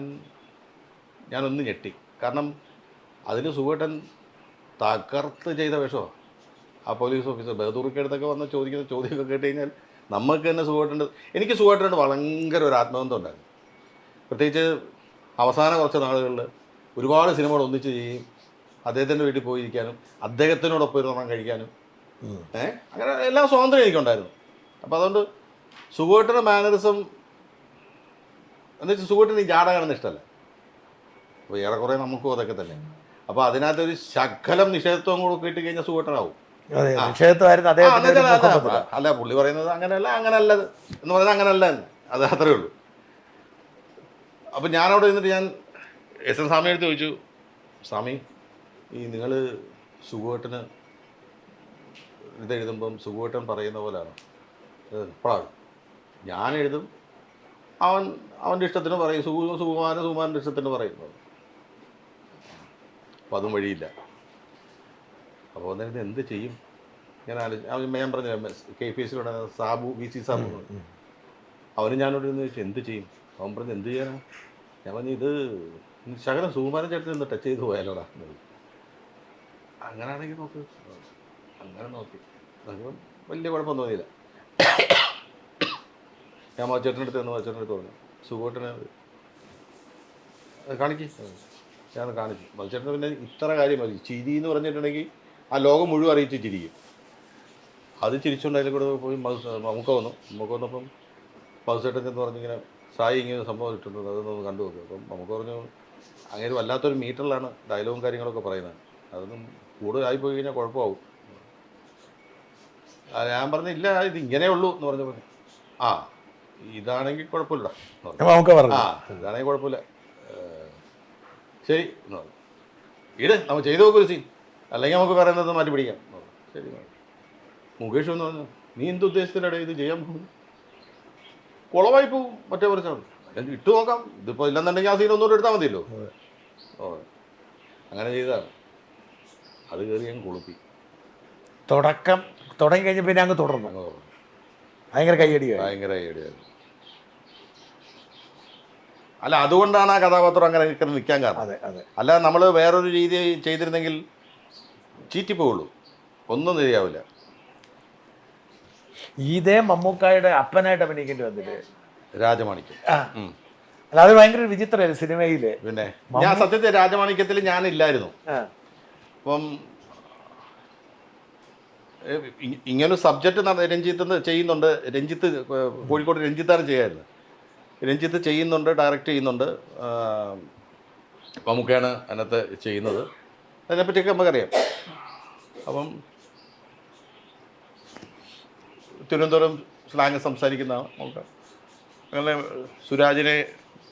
ഞാനൊന്ന് ഞെട്ടി. കാരണം അതിൽ സുഖേട്ടൻ തകർത്ത് ചെയ്ത വേഷമാണ്. ആ പോലീസ് ഓഫീസർ ബഹദൂർക്കടുത്തൊക്കെ വന്ന് ചോദിക്കുന്ന ചോദ്യമൊക്കെ കേട്ട് കഴിഞ്ഞാൽ നമുക്ക് തന്നെ സുഖേട്ടൻ്റെ, എനിക്ക് സുഖേട്ടനോട് ഭയങ്കര ഒരു ആത്മബന്ധം ഉണ്ടായിരുന്നു. പ്രത്യേകിച്ച് അവസാന കുറച്ച് നാളുകളിൽ ഒരുപാട് സിനിമകൾ ഒന്നിച്ച് ചെയ്യും, അദ്ദേഹത്തിൻ്റെ വീട്ടിൽ പോയിരിക്കാനും അദ്ദേഹത്തിനോടൊപ്പം ഇരുന്ന് കഴിക്കാനും അങ്ങനെ എല്ലാ സ്വാതന്ത്ര്യം എനിക്കുണ്ടായിരുന്നു. അപ്പോൾ അതുകൊണ്ട് സുഖേട്ടൻ്റെ മാനറിസം എന്ന് വെച്ചാൽ സുഖേട്ടന് ഈ ജാട കാണുന്ന ഇഷ്ടമല്ല. അപ്പോൾ ഏറെക്കുറെ നമുക്കും അതൊക്കെ തന്നെ. അപ്പോൾ അതിനകത്തൊരു ശകലം നിഷേധത്വം കൂടെ കിട്ടി കഴിഞ്ഞാൽ സുഖേട്ടനാവും. അല്ല പുള്ളി പറയുന്നത് അങ്ങനെയല്ല, അങ്ങനെയല്ലത് എന്ന് പറയുന്നത് അങ്ങനെയല്ല എന്ന്, അത് അത്രേ ഉള്ളൂ. അപ്പം ഞാനവിടെ നിന്നിട്ട് ഞാൻ എസ് എൻ സ്വാമിയുടെ അടുത്ത് ചോദിച്ചു, സ്വാമി ഈ നിങ്ങൾ സുഖേട്ടന് ഇതെഴുതുമ്പം സുഖേട്ടൻ പറയുന്ന പോലെയാണ് ഇപ്പോഴാണ് ഞാൻ എഴുതും, അവൻ്റെ ഇഷ്ടത്തിന് പറയും, സുകുമാരൻ്റെ ഇഷ്ടത്തിന് പറയുന്നത്. അപ്പം അതും വഴിയില്ല. അപ്പോൾ അന്നേരത്ത് എന്ത് ചെയ്യും ഞാൻ പറഞ്ഞ KPSC സാബു VC സാബു അവന് ഞാനോട് നിന്ന് ചോദിച്ചു എന്ത് ചെയ്യും. അവൻ പറഞ്ഞു എന്ത് ചെയ്യാനാ. ഞാൻ പറഞ്ഞു ഇത് ശകലം സുകുമാരൻ ചേട്ടൻ നിന്ന് ടച്ച് ചെയ്ത് പോയാലോടാ. അങ്ങനെയാണെങ്കിൽ നോക്ക്. അങ്ങനെ നോക്കി നമുക്ക് വലിയ കുഴപ്പമൊന്നും തോന്നിയില്ല. ഞാൻ മച്ചേട്ടൻ്റെ അടുത്ത് പറഞ്ഞു സുഖേട്ടനെ കാണിക്ക്. ഞാൻ കാണിച്ചു. മച്ചേട്ടന് പിന്നെ ഇത്ര കാര്യം മതി, ചിരി എന്ന് പറഞ്ഞിട്ടുണ്ടെങ്കിൽ ആ ലോകം മുഴുവൻ അറിയിച്ച് ചിരിക്കും. അത് ചിരിച്ചുകൊണ്ട് അതിൽ കൂടെ പോയി നമുക്ക് വന്നപ്പം മധുസേട്ടൻ എന്ന് പറഞ്ഞിങ്ങനെ സായി ഇങ്ങനെ സംഭവം ഇട്ടിട്ടുണ്ട്, അതൊന്നും കണ്ടു നോക്കും. അപ്പം നമുക്ക് പറഞ്ഞു അങ്ങനെ വല്ലാത്തൊരു മീറ്ററിലാണ് ഡയലോഗും കാര്യങ്ങളൊക്കെ പറയുന്നത്, അതൊന്നും കൂടുതലായി പോയി കഴിഞ്ഞാൽ കുഴപ്പമാവും. ഞാൻ പറഞ്ഞില്ല ഇത് ഇങ്ങനെ ഉള്ളൂ എന്ന് പറഞ്ഞപ്പോൾ ആ ഇതാണെങ്കിൽ കുഴപ്പമില്ല, ഇതാണെങ്കിൽ കുഴപ്പമില്ല, ശരി എന്ന് പറഞ്ഞു. നമുക്ക് ചെയ്തു നോക്കൊരു സീൻ, അല്ലെങ്കിൽ നമുക്ക് പറയുന്നത് മാറ്റി പിടിക്കാം. ശരി. മുകേഷ് എന്ന് പറഞ്ഞു നീ എന്ത് ഉദ്ദേശത്തിലൂടെ ഇത് ചെയ്യാൻ പോകും, കുളമായി പോവും, മറ്റേ കുറച്ചാണ് അല്ലെങ്കിൽ ഇട്ട് നോക്കാം, ഇതിപ്പോൾ ഇല്ലെന്നുണ്ടെങ്കിൽ ആ സീൻ ഒന്നുകൂടെ എടുത്താൽ മതിയല്ലോ. അങ്ങനെ ചെയ്തതാണ്. അത് കയറി ഞാൻ കുളിപ്പി. തുടങ്ങി കഴിഞ്ഞ പിന്നെ അങ്ങ് തുടർന്നു. ഭയങ്കര കയ്യടിയായിരുന്നു. അല്ല അതുകൊണ്ടാണ് ആ കഥാപാത്രം അങ്ങനെ നിൽക്കാൻ കാരണം. അല്ല നമ്മൾ വേറൊരു രീതി ചെയ്തിരുന്നെങ്കിൽ ചീറ്റിപ്പോവുള്ളൂ, ഒന്നും ശരിയാവില്ല. ഇതേ മമ്മൂക്കായുടെ അപ്പനായിട്ട് അഭിനയിക്കേണ്ടി വന്നില്ലേ രാജമാണിക്യം. അല്ല അത് ഭയങ്കര വിചിത്രമായിരുന്നു സിനിമയില്. പിന്നെ ഞാൻ സത്യത്തിൽ രാജമാണിക്യത്തിൽ ഞാനില്ലായിരുന്നു. അപ്പം ഇങ്ങനൊരു സബ്ജക്റ്റ് രഞ്ജിത്ത് ചെയ്യുന്നുണ്ട്. രഞ്ജിത്ത് കോഴിക്കോട് രഞ്ജിത്താണ് ചെയ്യായിരുന്നു. രഞ്ജിത്ത് ചെയ്യുന്നുണ്ട്, ഡയറക്റ്റ് ചെയ്യുന്നുണ്ട്, മമ്മൂക്കയാണ് അതിനകത്ത് ചെയ്യുന്നത്. അതിനെപ്പറ്റിയൊക്കെ നമുക്കറിയാം. അപ്പം തിരുവനന്തപുരം സ്ലാങ് സംസാരിക്കുന്ന മമ്മൂക്ക, അങ്ങനെ സുരാജിനെ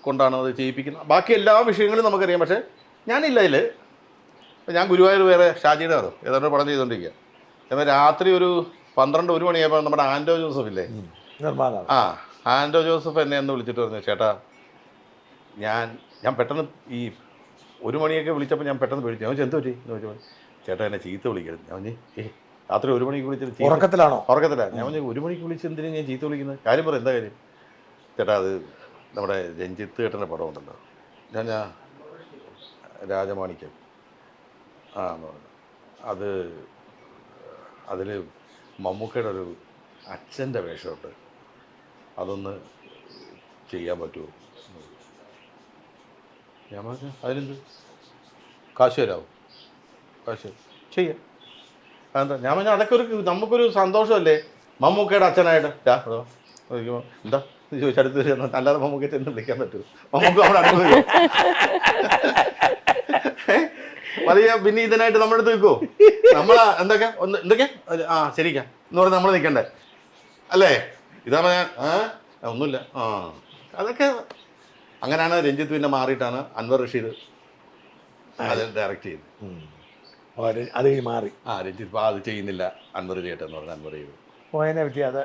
കൊണ്ടാണ് അത് ചെയ്യിപ്പിക്കുന്നത്. ബാക്കി എല്ലാ വിഷയങ്ങളും നമുക്കറിയാം. പക്ഷേ ഞാനില്ല അതിൽ. ഞാൻ ഗുരുവായൂർ വേറെ ഷാജിയുടെ ആണോ ഏതാണ്ട് പടം ചെയ്തുകൊണ്ടിരിക്കുക. എന്നാൽ രാത്രി ഒരു 12-1 മണിയായപ്പോൾ നമ്മുടെ ആൻഡോ ജോസഫ് ഇല്ലേ, ആൻഡോ ജോസഫ് എന്നെ ഒന്ന് വിളിച്ചിട്ട് പറഞ്ഞു, ചേട്ടാ ഞാൻ പെട്ടെന്ന് ഈ 1 മണിയൊക്കെ വിളിച്ചപ്പോൾ ഞാൻ പെട്ടെന്ന് വിളിച്ചു. ഞാൻ എന്ത് പറ്റി എന്ന് ചോദിച്ചപ്പോൾ ചേട്ടാ എന്നെ ചീത്ത വിളിക്കരുത്. ഞാൻ പറഞ്ഞു രാത്രി 1 മണിക്ക് വിളിച്ചിട്ട് ഉറക്കത്തിലാണ്. ഞാൻ പറഞ്ഞു 1 മണിക്ക് വിളിച്ച് എന്തിനാണ് ഞാൻ ചീത്ത വിളിക്കുന്നത്, കാര്യം പറ എന്താ കാര്യം. ചേട്ടാ അത് നമ്മുടെ രഞ്ജിത്ത് ചേട്ടൻ്റെ പടമുണ്ടല്ലോ, ഞാൻ രാജമാണിക്യം എന്ന് പറഞ്ഞു. അതിൽ മമ്മൂക്കയുടെ ഒരു അച്ഛൻ്റെ വേഷമുണ്ട്, അതൊന്ന് ചെയ്യാൻ പറ്റുമോ. ഞാൻ പറഞ്ഞു അതിനെന്ത് കാശ് തരാമോ, കാശ് ചെയ്യാം. അതെന്താ. ഞാൻ പറഞ്ഞാൽ അതൊക്കെ നമുക്കൊരു സന്തോഷമല്ലേ, മമ്മൂക്കയുടെ അച്ഛനായിട്ട് എന്താ ചോദിച്ചടുത്ത് അല്ലാതെ മമ്മൂക്ക ചെന്ന് വിളിക്കാൻ പറ്റുമോ, മമ്മൂക്ക അവിടെ അടുത്ത് വലിയ പിന്നെ ഇതിനായിട്ട് നമ്മുടെ അടുത്ത് നിൽക്കുമോ, നമ്മളാ എന്തൊക്കെ ശരിക്കാം എന്ന് പറഞ്ഞാൽ നമ്മൾ നിൽക്കണ്ടേ അല്ലേ. ഇതാണ് ഞാൻ ഒന്നുമില്ല അതൊക്കെ. അങ്ങനെയാണ് രഞ്ജിത്ത് പിന്നെ മാറിയിട്ടാണ് അൻവർ റഷീദ് അത് ഡയറക്റ്റ് ചെയ്ത്. അത് മാറി രഞ്ജിത്ത് അത് ചെയ്യുന്നില്ല, അൻവർ ചെയ്യട്ടെ എന്ന് പറഞ്ഞാൽ അൻവർ ചെയ്തു. പോയതിനെ പറ്റി അത്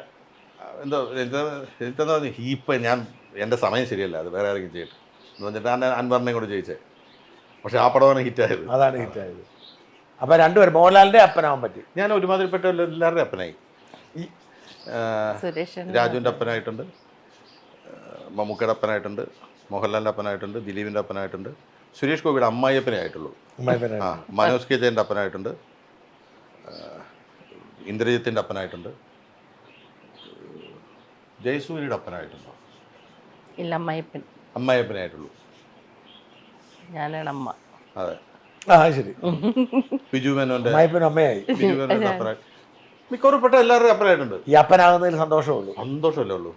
എന്തോ രഞ്ജിത്തെന്ന് പറഞ്ഞു ഇപ്പം ഞാൻ എൻ്റെ സമയം ശരിയല്ല, അത് വേറെ ആരെങ്കിലും ചെയ്യട്ടെ എന്ന് പറഞ്ഞിട്ടാണ് അൻവറിനെ കൂടെ ചോദിച്ചത്. പക്ഷെ ആ പടമാണ് ഹിറ്റായത്. അതാണ് ഹിറ്റായത്. അപ്പം രണ്ടുപേരും മോഹൻലാലിൻ്റെ അപ്പനാവാൻ പറ്റി. ഞാൻ ഒരുമാതിരിപ്പെട്ട എല്ലാവരുടെയും അപ്പനായി. ഈ രാജുവിൻ്റെ അപ്പനായിട്ടുണ്ട്, മമ്മൂക്കയുടെ അപ്പനായിട്ടുണ്ട്, മോഹൻലാലിൻ്റെ അപ്പനായിട്ടുണ്ട്, ദിലീപിൻ്റെ അപ്പനായിട്ടുണ്ട്, സുരേഷ് ഗോപിയുടെ അമ്മായിയപ്പനെ ആയിട്ടുള്ളൂ. ആ, മനോജ് കെ ജയൻ്റെ അപ്പനായിട്ടുണ്ട്, ഇന്ദ്രജിത്തിൻ്റെ അപ്പനായിട്ടുണ്ട്, ജയസൂര്യയുടെ അപ്പനായിട്ടുണ്ടോ? ഇല്ല, അമ്മായിപ്പൻ. അമ്മായിയപ്പനായിട്ടുള്ളൂ. ഞാനാണ് അമ്മ. അതെ. ആ ശരി. ബിജു മേനോന്റെ അമ്മയായി. ബിജു മേനോന്റെ അപ്പനായി മിക്കവാറും എല്ലാവരുടെയും അപ്പനായിട്ടുണ്ട്. ഈ അപ്പനാകുന്നതിൽ സന്തോഷമുള്ളൂ. സന്തോഷമല്ലേ ഉള്ളൂ.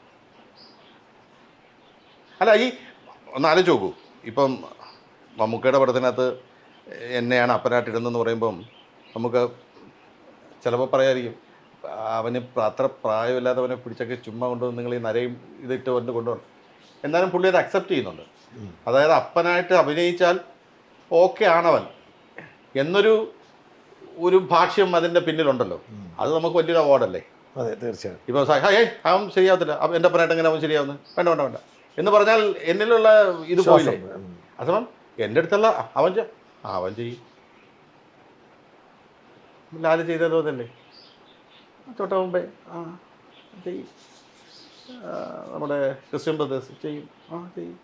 അല്ല, ഈ ഒന്ന് ആലോചിച്ച് നോക്കൂ. ഇപ്പം മമ്മൂക്കയുടെ പടത്തിനകത്ത് എന്നെയാണ് അപ്പനായിട്ടിടുന്നതെന്ന് പറയുമ്പം നമുക്ക് ചിലപ്പോൾ പറയായിരിക്കും, അവന് അത്ര പ്രായമില്ലാത്തവനെ പിടിച്ചൊക്കെ ചുമ്മാ കൊണ്ടുവന്ന് നിങ്ങൾ ഈ നരയും ഇതിട്ട് കൊണ്ടുവരണം. എന്നാലും പുള്ളി അത് അക്സെപ്റ്റ് ചെയ്യുന്നുണ്ട്. അതായത് അപ്പനായിട്ട് അഭിനയിച്ചാൽ ഓക്കെ ആണവൻ എന്നൊരു ഭാഷ്യം അതിൻ്റെ പിന്നിലുണ്ടല്ലോ. അത് നമുക്ക് വലിയൊരു അവാർഡല്ലേ. അതെ, തീർച്ചയായും. ഇപ്പോൾ അവൻ ശരിയാവത്തില്ല, എൻ്റെ അപ്പനായിട്ട് എങ്ങനെ അവൻ ശരിയാവുന്നത്, വേണ്ട വേണ്ട വേണ്ട എന്ന് പറഞ്ഞാൽ എന്നിലുള്ള ഇത് പോയില്ലേ. അതപ്പം എൻ്റെ അടുത്തുള്ള അവൻ ചെയ്യും. ലാല് ചെയ്തതോ അതല്ലേ, തൊട്ട മുമ്പേ ചെയ്യും. നമ്മുടെ ക്രിസ്ത്യൻ ബ്രദേഴ്സ് ചെയ്യും. ചെയ്യും.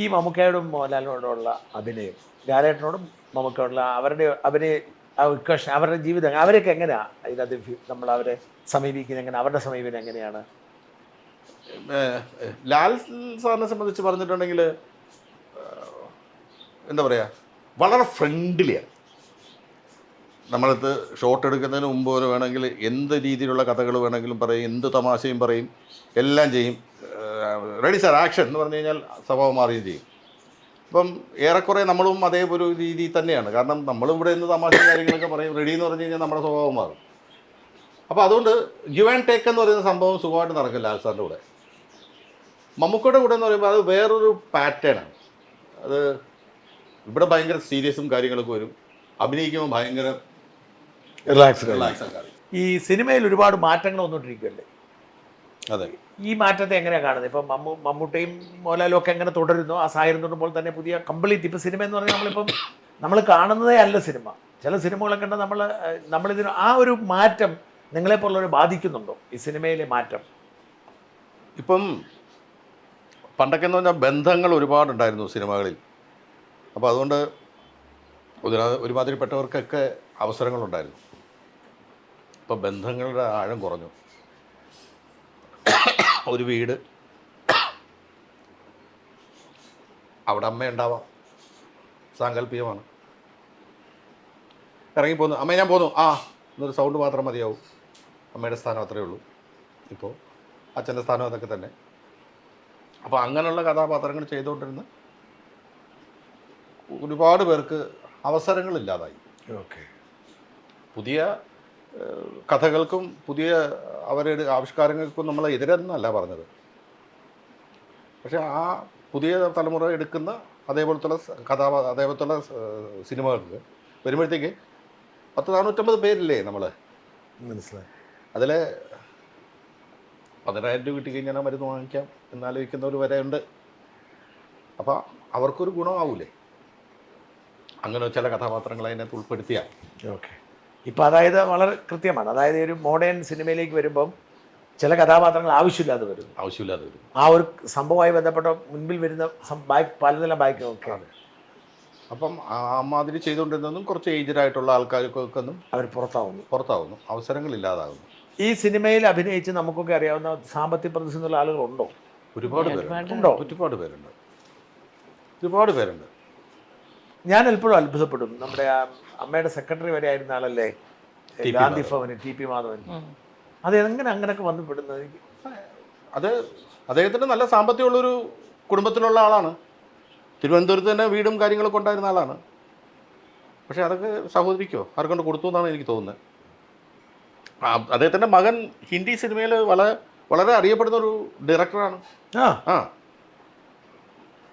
ഈ മമ്മൂക്കയോടും മോഹൻലാലിനോടുള്ള അഭിനയം, ലാലേട്ടനോടും മമ്മൂക്കയോടുള്ള അവരുടെ ജീവിതം, അവരൊക്കെ എങ്ങനെയാണ് ഇതിനകത്ത് നമ്മൾ അവരെ സമീപിക്കുന്നത്, എങ്ങനെ അവരുടെ സമീപനം എങ്ങനെയാണ്? ലാൽ സാറിനെ സംബന്ധിച്ച് പറഞ്ഞിട്ടുണ്ടെങ്കിൽ എന്താ പറയുക, വളരെ ഫ്രണ്ട്ലിയാണ്. നമ്മളടുത്ത് ഷോട്ട് എടുക്കുന്നതിന് മുമ്പ് വരെ വേണമെങ്കിൽ എന്ത് രീതിയിലുള്ള കഥകൾ വേണമെങ്കിലും പറയും, എന്ത് തമാശയും പറയും, എല്ലാം ചെയ്യും. റെഡി സാർ ആക്ഷൻ എന്ന് പറഞ്ഞു കഴിഞ്ഞാൽ സ്വഭാവം മാറുകയും ചെയ്യും. അപ്പം ഏറെക്കുറെ നമ്മളും അതേ ഒരു രീതി തന്നെയാണ്. കാരണം നമ്മളും ഇവിടെ നിന്ന് തമാശയും കാര്യങ്ങളൊക്കെ പറയും, റെഡി എന്ന് പറഞ്ഞു കഴിഞ്ഞാൽ നമ്മുടെ സ്വഭാവം മാറും. അപ്പോൾ അതുകൊണ്ട് ഗിവ് ആൻഡ് ടേക്ക് എന്ന് പറയുന്ന സംഭവം സുഖമായിട്ട് നടക്കും ലാൽ സാറിൻ്റെ കൂടെ. മമ്മൂക്കയുടെ കൂടെ എന്ന് പറയുമ്പോൾ അത് വേറൊരു പാറ്റേണാണ്. അത് ഇവിടെ ഭയങ്കര സീരിയസും കാര്യങ്ങളൊക്കെ വരും, അഭിനയിക്കുമ്പോൾ ഭയങ്കര റിലാക്സ്. ഈ സിനിമയിൽ ഒരുപാട് മാറ്റങ്ങൾ വന്നുകൊണ്ടിരിക്കുകയല്ലേ? അതെ. ഈ മാറ്റത്തെ എങ്ങനെയാണ് കാണുന്നത്? ഇപ്പം മമ്മൂട്ടിയും മോഹൻലാലും ഒക്കെ എങ്ങനെ തുടരുന്നു, ആ സാഹചര്യം തുടരുമ്പോൾ തന്നെ പുതിയ കംപ്ലീറ്റ് ഇപ്പം സിനിമ എന്ന് പറഞ്ഞാൽ നമ്മൾ കാണുന്നതേ അല്ല സിനിമ. ചില സിനിമകളൊക്കെ ഉണ്ട് നമ്മളിതിന് ആ ഒരു മാറ്റം നിങ്ങളെപ്പോലുള്ളവരെ ബാധിക്കുന്നുണ്ടോ, ഈ സിനിമയിലെ മാറ്റം? ഇപ്പം പണ്ടൊക്കെ എന്ന് പറഞ്ഞാൽ ബന്ധങ്ങൾ ഒരുപാടുണ്ടായിരുന്നു സിനിമകളിൽ. അപ്പോൾ അതുകൊണ്ട് ഒരുമാതിരിപ്പെട്ടവർക്കൊക്കെ അവസരങ്ങളുണ്ടായിരുന്നു. ഇപ്പോൾ ബന്ധങ്ങളുടെ ആഴം കുറഞ്ഞു. ഒരു വീട്, അവിടെ അമ്മയുണ്ടാവാം, സാങ്കല്പികമാണ്. ഇറങ്ങിപ്പോന്നു, അമ്മ ഞാൻ പോന്നു, എന്നൊരു സൗണ്ട് മാത്രം മതിയാവും. അമ്മയുടെ സ്ഥാനം അത്രയേ ഉള്ളൂ. ഇപ്പോൾ അച്ഛൻ്റെ സ്ഥാനം അതൊക്കെ തന്നെ. അപ്പോൾ അങ്ങനെയുള്ള കഥാപാത്രങ്ങൾ ചെയ്തുകൊണ്ടിരുന്ന ഒരുപാട് പേർക്ക് അവസരങ്ങളില്ലാതായി. ഓക്കെ. പുതിയ കഥകൾക്കും പുതിയ അവരുടെ ആവിഷ്കാരങ്ങൾക്കും നമ്മൾ എതിരെന്നല്ല പറഞ്ഞത്. പക്ഷെ ആ പുതിയ തലമുറ എടുക്കുന്ന അതേപോലത്തുള്ള അതേപോലത്തുള്ള സിനിമകൾക്ക് വരുമ്പോഴത്തേക്ക് 450 പേരില്ലേ നമ്മൾ, മനസ്സിലായി. അതിൽ 10,000 രൂപ കിട്ടിക്കഴിഞ്ഞാൽ മരുന്ന് വാങ്ങിക്കാം എന്നാലോചിക്കുന്നവർ വരെ ഉണ്ട്. അപ്പോൾ അവർക്കൊരു ഗുണമാവൂലേ അങ്ങനെ ചില കഥാപാത്രങ്ങൾ അതിനകത്ത് ഉൾപ്പെടുത്തിയാൽ? ഓക്കെ. ഇപ്പോൾ അതായത് വളരെ കൃത്യമാണ്. അതായത് ഒരു മോഡേൺ സിനിമയിലേക്ക് വരുമ്പം ചില കഥാപാത്രങ്ങൾ ആവശ്യമില്ലാതെ വരും. ആ ഒരു സംഭവമായി ബന്ധപ്പെട്ട മുൻപിൽ വരുന്ന പലതരം ബായ്ക്കൊക്കെ. അപ്പം ആ മാതിരി ചെയ്തുകൊണ്ടിരുന്നതും കുറച്ച് ഏജ്ഡായിട്ടുള്ള ആൾക്കാർക്കൊക്കെ ഒന്നും അവർ പുറത്താവുന്നു, അവസരങ്ങളില്ലാതാകുന്നു. ഈ സിനിമയിൽ അഭിനയിച്ച് നമുക്കൊക്കെ അറിയാവുന്ന സാമ്പത്തിക പ്രതിസന്ധിയുള്ള ആളുകളുണ്ടോ? ഒരുപാട് പേരുണ്ട്. ഞാൻ എപ്പോഴും അത്ഭുതപ്പെടും. നമ്മുടെ അമ്മയുടെ സെക്രട്ടറി വരെ ആയിരുന്ന ആളല്ലേ ഗാന്ധി ഭവന്, ടി പി മാധവൻ. അത് എങ്ങനെ അങ്ങനെയൊക്കെ വന്നു പെടുന്നത്? അത് അദ്ദേഹത്തിന് നല്ല സാമ്പത്തികമുള്ളൊരു കുടുംബത്തിലുള്ള ആളാണ്. തിരുവനന്തപുരത്ത് തന്നെ വീടും കാര്യങ്ങളൊക്കെ ഉണ്ടായിരുന്ന ആളാണ്. പക്ഷേ അതൊക്കെ സഹോദരിക്കോ ആർക്കൊണ്ട് കൊടുത്തു എന്നാണ് എനിക്ക് തോന്നുന്നത്. അദ്ദേഹത്തിൻ്റെ മകൻ ഹിന്ദി സിനിമയിൽ വളരെ അറിയപ്പെടുന്ന ഒരു ഡയറക്ടറാണ്.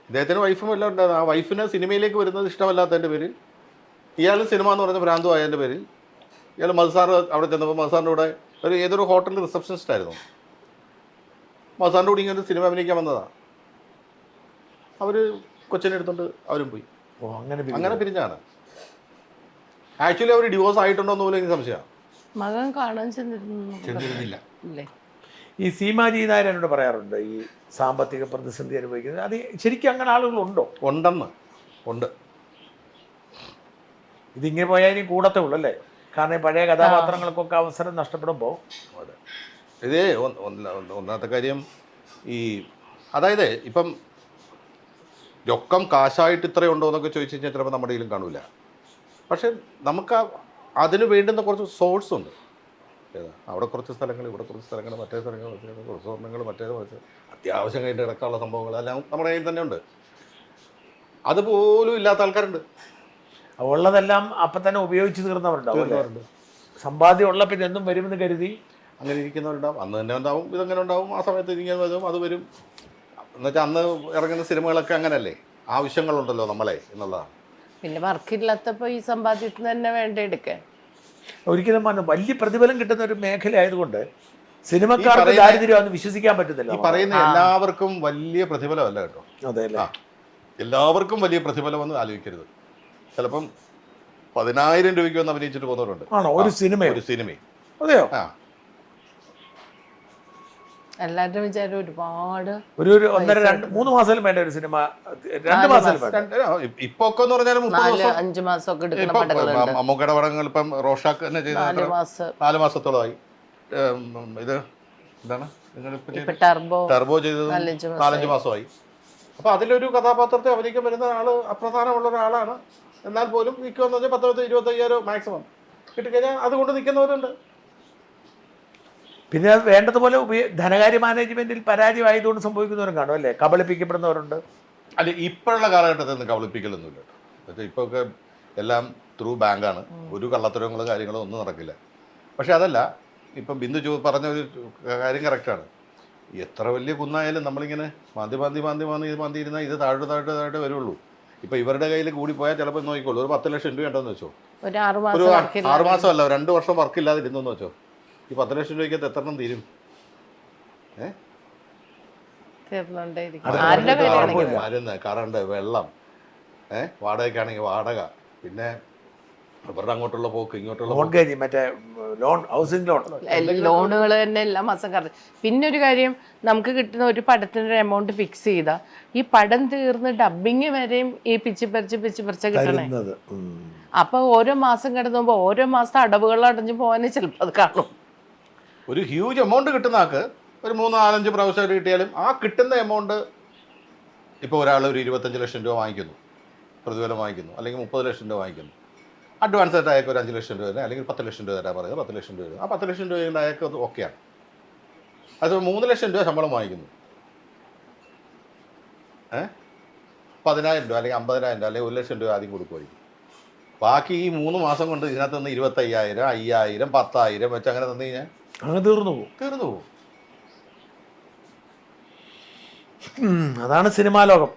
ഇദ്ദേഹത്തിന് വൈഫും എല്ലാം ഉണ്ടായിരുന്നു. ആ വൈഫിന് സിനിമയിലേക്ക് വരുന്നത് ഇഷ്ടമല്ലാത്തതിൻ്റെ പേരിൽ ഇയാൾ സിനിമ എന്ന് പറഞ്ഞ ഭ്രാന്തു ആയതിൻ്റെ പേരിൽ ഇയാൾ മധുസാർ അവിടെ ചെന്നപ്പോൾ മധുസാറിൻ്റെ കൂടെ ഏതൊരു ഹോട്ടലിൽ റിസപ്ഷനിസ്റ്റ് ആയിരുന്നു. മധുസാറിൻ്റെ കൂടി ഇങ്ങനെ സിനിമ അഭിനയിക്കാൻ വന്നതാണ്. അവർ കൊച്ചിനെ എടുത്തോണ്ട് അവരും പോയി. അങ്ങനെ പിരിഞ്ഞാണ്. ആക്ച്വലി അവർ ഡിവോഴ്സ് ആയിട്ടുണ്ടോ എന്ന് പോലും എനിക്ക് സംശയമാണ്. മകൻ കാണാൻ ചെന്നിരുന്നില്ല. ഈ സീമാജി നായർ എന്നോട് പറയാറുണ്ട് ഈ സാമ്പത്തിക പ്രതിസന്ധി അനുഭവിക്കുന്നത്. അത് ശരിക്കും അങ്ങനെ ആളുകളുണ്ടോ? ഉണ്ടെന്ന്. ഉണ്ട്. ഇതിങ്ങനെ പോയാൽ ഇനി കൂടത്തേ ഉള്ളൂ അല്ലേ? കാരണം ഈ പഴയ കഥാപാത്രങ്ങൾക്കൊക്കെ അവസരം നഷ്ടപ്പെടുമ്പോൾ ഇതേ ഒന്നാമത്തെ കാര്യം ഈ അതായത് ഇപ്പം രൊക്കം കാശായിട്ട് ഇത്രയുണ്ടോ എന്നൊക്കെ ചോദിച്ചു കഴിഞ്ഞാൽ ചിലപ്പോൾ നമ്മുടെ കയ്യിലും കാണൂല. പക്ഷെ നമുക്ക് അതിന് വേണ്ടുന്ന കുറച്ച് സോഴ്സ് ഉണ്ട്. അവിടെ കുറച്ച് സ്ഥലങ്ങൾ, ഇവിടെ കുറച്ച് സ്ഥലങ്ങൾ, മറ്റേ സ്ഥലങ്ങൾ, കുറച്ച് സ്വർണ്ണങ്ങൾ, മറ്റേത് അത്യാവശ്യം കഴിഞ്ഞിട്ട് ഇടക്കാനുള്ള സംഭവങ്ങളെല്ലാം നമ്മുടെ കയ്യിൽ തന്നെ ഉണ്ട്. അതുപോലും ഇല്ലാത്ത ആൾക്കാരുണ്ട്. ഉള്ളതെല്ലാം അപ്പം തന്നെ ഉപയോഗിച്ച് തീർന്നവരുണ്ടാവും. സമ്പാദ്യം ഉള്ള പിന്നെ എന്നും വരുമെന്ന് കരുതി അങ്ങനെ ഇരിക്കുന്നവരുണ്ടാവും. അന്ന് തന്നെ ഉണ്ടാവും, ഇതങ്ങനെ ഉണ്ടാവും, ആ സമയത്ത് ഇങ്ങനെ വരും, അത് വരും. എന്നുവെച്ചാൽ അന്ന് ഇറങ്ങുന്ന സിനിമകളൊക്കെ അങ്ങനല്ലേ, ആവശ്യങ്ങളുണ്ടല്ലോ നമ്മളെ എന്നുള്ളതാണ്. പിന്നെ വർക്കില്ലാത്തപ്പോൾ ഈ സമ്പാദ്യത്തിന് തന്നെ വേണ്ട എടുക്കാൻ. ഒരിക്കലും വലിയ പ്രതിഫലം കിട്ടുന്ന ഒരു മേഖല ആയതുകൊണ്ട് സിനിമക്കാർക്ക് ദാരിദ്ര്യം വിശ്വസിക്കാൻ പറ്റുന്നില്ല. ഈ പറയുന്ന എല്ലാവർക്കും വലിയ പ്രതിഫലമല്ല കേട്ടോ. അതെ അല്ലേ? എല്ലാവർക്കും വലിയ പ്രതിഫലമെന്ന് ആലോചിക്കരുത്. ചിലപ്പം 10,000 രൂപയ്ക്ക് വന്ന് അഭിനയിച്ചിട്ട് പോകുന്നവരുണ്ട്. ആണോ? ഒരു സിനിമയും അതെയോ? എല്ലാവരുടെ വിചാരം ഒരുപാട് ഒരു 1.5-3 മാസം വേണ്ട ഒരു സിനിമ, 2 മാസം ഇപ്പൊ ഒക്കെ എന്ന് പറഞ്ഞാൽ 5 മാസമൊക്കെ എടുക്കുന്ന പടങ്ങളുണ്ട്. മമ്മൂക്കയുടെ പടങ്ങൾ ഇപ്പം റോഷാക്ക് തന്നെ ചെയ്ത 4 മാസത്തോളമായി. ഇത് എന്താണ് ടർബോ ചെയ്തത് 4-5 മാസമായി. അപ്പൊ അതിലൊരു കഥാപാത്രത്തെ അഭിനയിക്കാൻ വരുന്ന ആള് അപ്രധാനമുള്ള ഒരാളാണ്. എന്നാൽ പോലും നിൽക്കുമെന്ന് പറഞ്ഞാൽ 10,000-25,000 മാക്സിമം കിട്ടിക്കഴിഞ്ഞാൽ അതുകൊണ്ട് നിൽക്കുന്നവരുണ്ട്. പിന്നെ വേണ്ടതുപോലെ ധനകാര്യ മാനേജ്മെന്റിൽ പരാജയമായതുകൊണ്ട് സംഭവിക്കുന്നവരും കാണും അല്ലേ? കബളിപ്പിക്കപ്പെടുന്നവരുണ്ട്. അല്ല, ഇപ്പോഴുള്ള കാലഘട്ടത്തിൽ നിന്ന് കബളിപ്പിക്കലൊന്നുമില്ല കേട്ടോ. ഇപ്പോൾ ഒക്കെ എല്ലാം ത്രൂ ബാങ്കാണ്. ഒരു കള്ളത്തരങ്ങളോ കാര്യങ്ങളോ ഒന്നും നടക്കില്ല. പക്ഷെ അതല്ല, ഇപ്പം ബിന്ദു പറഞ്ഞ ഒരു കാര്യം കറക്റ്റാണ്. എത്ര വലിയ കുന്നായാലും നമ്മളിങ്ങനെ മാന്തി ഇരുന്നാൽ ഇത് താഴോട്ട് വരുള്ളൂ. ഇപ്പം ഇവരുടെ കയ്യിൽ കൂടി പോയാൽ ചിലപ്പോൾ നോക്കിക്കോളൂ, ഒരു 10 ലക്ഷം രൂപ ഉണ്ടെന്ന് വെച്ചോ, ഒരു 6 മാസമല്ല 2 വർഷം വർക്കില്ലാതെ ഇരുന്നെന്ന് വെച്ചോ, ഈ 10 ലക്ഷം രൂപയ്ക്ക് എത്രണ്ണം തീരും? മരുന്ന്, കറണ്ട്, വെള്ളം, വാടകയ്ക്കാണെങ്കിൽ വാടക, പിന്നെ ഇവരുടെ അങ്ങോട്ടുള്ള പോക്ക്, ഇങ്ങോട്ടുള്ള മറ്റേ ലോൺ, ഹൗസിംഗ് ലോണുകൾ തന്നെ എല്ലാ മാസം കറക്റ്റ്. പിന്നെ ഒരു കാര്യം, നമുക്ക് കിട്ടുന്ന ഒരു പടത്തിനൊരു എമൗണ്ട് ഫിക്സ് ചെയ്താ ഈ പടം തീർന്ന് ഡബിങ് വരെയും ഈ പിച്ച് പറിച്ച കിട്ടണേ. അപ്പൊ ഓരോ മാസം കിടന്നുമ്പോ ഓരോ മാസത്തെ അടവുകൾ അടഞ്ഞു പോകാനേ ചിലപ്പോൾ അത് കാണും. ഒരു ഹ്യൂജ് എമൗണ്ട് കിട്ടുന്ന ആൾക്ക് ഒരു 3-4-5 പ്രാവശ്യം കിട്ടിയാലും ആ കിട്ടുന്ന എമൗണ്ട്, ഇപ്പോൾ ഒരാൾ ഒരു 25 ലക്ഷം രൂപ വാങ്ങിക്കുന്നു, പ്രതിഫലം വാങ്ങിക്കുന്നു, അല്ലെങ്കിൽ 30 ലക്ഷം രൂപ വാങ്ങിക്കുന്നു. അഡ്വാൻസ് ആയിട്ട് അയക്ക് ഒരു 5 ലക്ഷം രൂപ തരാം, അല്ലെങ്കിൽ 10 ലക്ഷം രൂപ തരാൻ പറയുന്നത് 10 ലക്ഷം രൂപ. ആ 10 ലക്ഷം രൂപ അയക്ക് അത് ഓക്കെയാണ്. അത് 3 ലക്ഷം രൂപ ശമ്പളം വാങ്ങിക്കുന്നു, 10,000 രൂപ അല്ലെങ്കിൽ 50,000 രൂപ അല്ലെങ്കിൽ 1 ലക്ഷം രൂപ ആദ്യം കൊടുക്കുമായിരിക്കും. ബാക്കി ഈ 3 മാസം കൊണ്ട് ഇതിനകത്ത് നിന്ന് 25,000, 5,000, 10,000 വെച്ച് അങ്ങനെ തന്നു കഴിഞ്ഞാൽ അങ്ങനെ തീർന്നു പോകും. അതാണ് സിനിമാ ലോകം.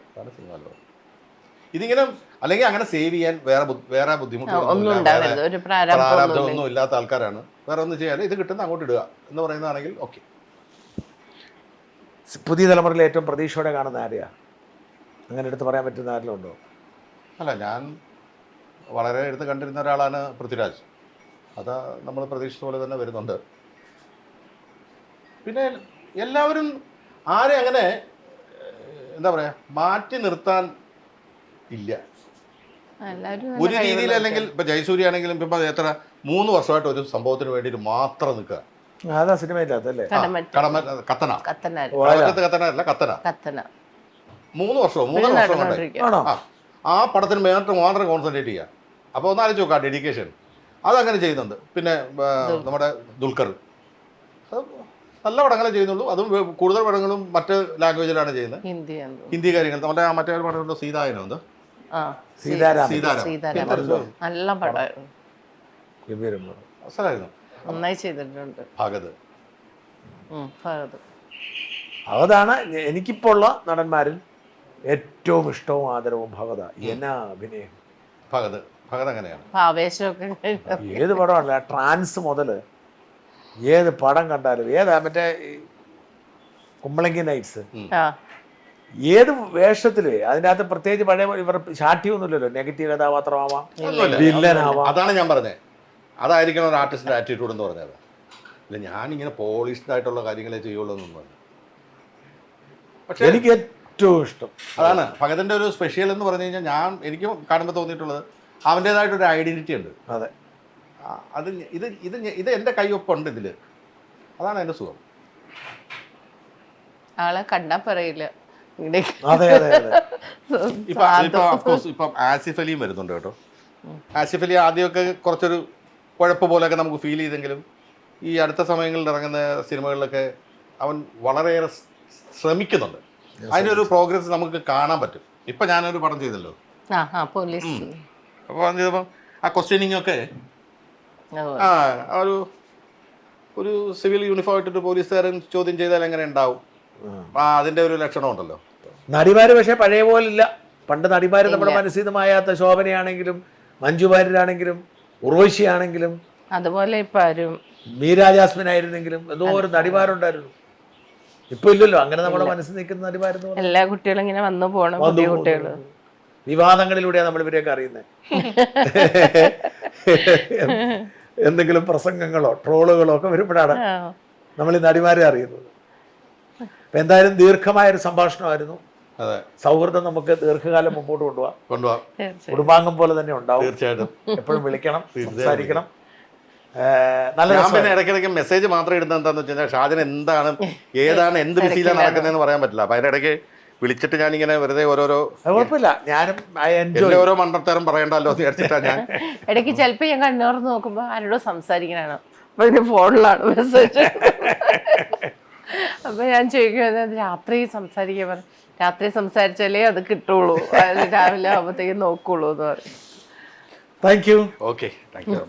ഇതിങ്ങനെ അല്ലെങ്കിൽ അങ്ങനെ സേവ് ചെയ്യാൻ വേറെ ബുദ്ധിമുട്ടൊന്നും പ്രാരാബ്ദമൊന്നും ഇല്ലാത്ത ആൾക്കാരാണ്. വേറെ ഒന്നും ചെയ്യാൻ ഇത് കിട്ടുന്ന അങ്ങോട്ട് ഇടുക എന്ന് പറയുന്നതാണെങ്കിൽ ഓക്കെ. പുതിയ തലമുറയിൽ ഏറ്റവും പ്രതീക്ഷയോടെ കാണുന്ന ആരെയാ? അങ്ങനെ എടുത്ത് പറയാൻ പറ്റുന്ന ആരെങ്കിലും ഉണ്ടോ? അല്ല, ഞാൻ വളരെ എടുത്ത് കണ്ടിരുന്ന ഒരാളാണ് പൃഥ്വിരാജ്. അത് നമ്മൾ പ്രതീക്ഷിച്ച പോലെ തന്നെ വരുന്നുണ്ട്. പിന്നെ എല്ലാവരും ആരെ അങ്ങനെ എന്താ പറയുക മാറ്റി നിർത്താൻ ഇല്ല ഒരു രീതിയിൽ. അല്ലെങ്കിൽ ഇപ്പം ജയസൂര്യ ആണെങ്കിലും ഇപ്പം എത്ര 3 വർഷമായിട്ട് ഒരു സംഭവത്തിന് വേണ്ടിയിട്ട് മാത്രം നിൽക്കുക. അതാ സിനിമയില്ലാത്തല്ലേ? കത്തന 3 വർഷവും കൊണ്ട് ആ പടത്തിന് മാത്രം കോൺസെൻട്രേറ്റ് ചെയ്യുക. അപ്പോൾ ഒന്ന് ആലോചിച്ച് നോക്കാം ഡെഡിക്കേഷൻ. അതങ്ങനെ ചെയ്യുന്നുണ്ട്. പിന്നെ നമ്മുടെ ദുൽഖർ നല്ല പടങ്ങളെ ചെയ്യുന്നുള്ളൂ. അതും കൂടുതൽ പടങ്ങളും മറ്റ് ലാംഗ്വേജിലാണ് ചെയ്യുന്നത്, ഹിന്ദി കാര്യങ്ങൾ. നമ്മുടെ ആ മറ്റേ പടമുണ്ടോ, സീതായനോ എന്തോ, സീതാരാം, നല്ല പടമായിരുന്നു, നന്നായി ചെയ്തിട്ടുണ്ട്. ഭഗതാണ് എനിക്കിപ്പോൾ ഉള്ള നടന്മാരിൽ ഏറ്റവും ഇഷ്ടവും ആദരവും. ഭഗത എന്നാ അഭിനയം. ഭഗത് അങ്ങനെയാണ്. ഏത് പടമാണല്ലോ, ട്രാൻസ് മുതൽ ഏത് പടം കണ്ടാലും, ഏതാ മറ്റേ കുമ്പളങ്കി നൈറ്റ്സ്, ഏത് വേഷത്തില് അതിനകത്ത് പ്രത്യേകിച്ച് പഴയ ഇവർ ശാഠ്യമൊന്നുമില്ലല്ലോ. നെഗറ്റീവ് കഥാപാത്രമാവാം, വില്ലനാവാം. അതാണ് ഞാൻ പറഞ്ഞത്. അതായിരിക്കണം ഒരു ആർട്ടിസ്റ്റിന്റെ ആറ്റിറ്റ്യൂഡ് എന്ന് പറഞ്ഞത്. അല്ല ഞാനിങ്ങനെ പോളിഷ്ഡ് ആയിട്ടുള്ള കാര്യങ്ങളെ ചെയ്യുള്ളൂ എന്ന് പറഞ്ഞു. പക്ഷെ എനിക്ക് ഏറ്റവും ഇഷ്ടം. അതാണ് ഭഗതന്റെ ഒരു സ്പെഷ്യൽ എന്ന് പറഞ്ഞു കഴിഞ്ഞാൽ എനിക്ക് കാണുമ്പോൾ തോന്നിയിട്ടുള്ളത് അവൻ്റെതായിട്ടൊരു ഐഡന്റിറ്റി ഉണ്ട്. അതെ, അത് ഇത് എൻ്റെ കൈയൊപ്പുണ്ട് ഇതില്. അതാണ് എൻ്റെ സുഖം. ആളെ കണ്ടാ പറയില്ല. അതെ അതെ അതെ. ഇപ്പം ആസിഫ് അലിയും വരുന്നുണ്ട് കേട്ടോ. ആസിഫ് അലി ആദ്യമൊക്കെ കുറച്ചൊരു കുഴപ്പം പോലെയൊക്കെ നമുക്ക് ഫീൽ ചെയ്തെങ്കിലും ഈ അടുത്ത സമയങ്ങളിൽ ഇറങ്ങുന്ന സിനിമകളിലൊക്കെ അവൻ വളരെയേറെ ശ്രമിക്കുന്നുണ്ട്. അതിനൊരു പ്രോഗ്രസ് നമുക്ക് കാണാൻ പറ്റും. ഇപ്പം ഞാനൊരു പടം ചെയ്തല്ലോ, പോലീസ്. അപ്പോൾ ചെയ്തപ്പം ആ ക്വസ്റ്റ്യനിങ് ഒക്കെ ഒരു സിവിൽ യൂണിഫോം ഇട്ടിട്ട് പോലീസുകാരൻ ചോദ്യം ചെയ്താൽ എങ്ങനെ ഉണ്ടാവും, അതിൻ്റെ ഒരു ലക്ഷണം ഉണ്ടല്ലോ. നടിമാര് പക്ഷെ പഴയ പോലെ ഇല്ല. പണ്ട് നടിമാര് നമ്മുടെ മനസ്സിൽ നിന്ന് മായാത്ത ശോഭനയാണെങ്കിലും മഞ്ജു വാര്യരാണെങ്കിലും ഉർവശിയാണെങ്കിലും അതുപോലെ ഇപ്പൊ ആരും മീര ജാസ്മിൻ ആയിരുന്നെങ്കിലും എന്തോ ഒരു നടിമാരുണ്ടായിരുന്നു. ഇപ്പൊ ഇല്ലല്ലോ അങ്ങനെ നമ്മുടെ മനസ്സിൽ നിൽക്കുന്ന നടിമാരെന്ന്. എല്ലാ കുട്ടികളും ഇങ്ങനെ വന്നു പോണം. പുതിയ കുട്ടികള് വിവാദങ്ങളിലൂടെയാണ് നമ്മൾ ഇവരെയൊക്കെ അറിയുന്നത്. എന്തെങ്കിലും പ്രസംഗങ്ങളോ ട്രോളുകളോ ഒക്കെ വരുമ്പോഴാണ് നമ്മൾ ഈ നടിമാരെ അറിയുന്നത്. അപ്പൊ എന്തായാലും ദീർഘമായൊരു സംഭാഷണമായിരുന്നു. സൗഹൃദം നമുക്ക് ദീർഘകാലം മുമ്പോട്ട് കൊണ്ടുപോകാം. കുടുംബാംഗം പോലെ തന്നെ ഉണ്ടാവും. തീർച്ചയായിട്ടും എപ്പോഴും വിളിക്കണം, സംസാരിക്കണം. നല്ല ഇടയ്ക്കിടയ്ക്ക് മെസ്സേജ് മാത്രം ഇടുന്നത് എന്താന്ന് വെച്ച് കഴിഞ്ഞാൽ ഷാജൻ എന്ത് ബിസിയിലാണ് നടക്കുന്നതെന്ന് പറയാൻ പറ്റില്ല. അപ്പൊ അതിനിടയ്ക്ക് വിളിച്ചിട്ട് ഞാനിങ്ങനെ വെറുതെ കുഴപ്പമില്ല, ഞാനും ഓരോ മണ്ടത്തരം പറയണ്ടല്ലോ എന്ന് വിചാരിച്ചിട്ടാണ് ഞാൻ. ഇടയ്ക്ക് ചിലപ്പോൾ ഞാൻ കണ്ണൂർന്ന് നോക്കുമ്പോൾ ആരോടോ സംസാരിക്കാനാണ്, അപ്പൊ ഇതിന് ഫോണിലാണ് മെസ്സേജ്. അപ്പൊ ഞാൻ ചോദിക്കുന്നത് രാത്രി സംസാരിക്കാൻ പറഞ്ഞു. രാത്രി സംസാരിച്ചാലേ അത് കിട്ടുള്ളൂ, രാവിലെ ആകുമ്പോഴത്തേക്കും നോക്കുള്ളൂ എന്ന് പറയും. Thank you. Okay, thank you.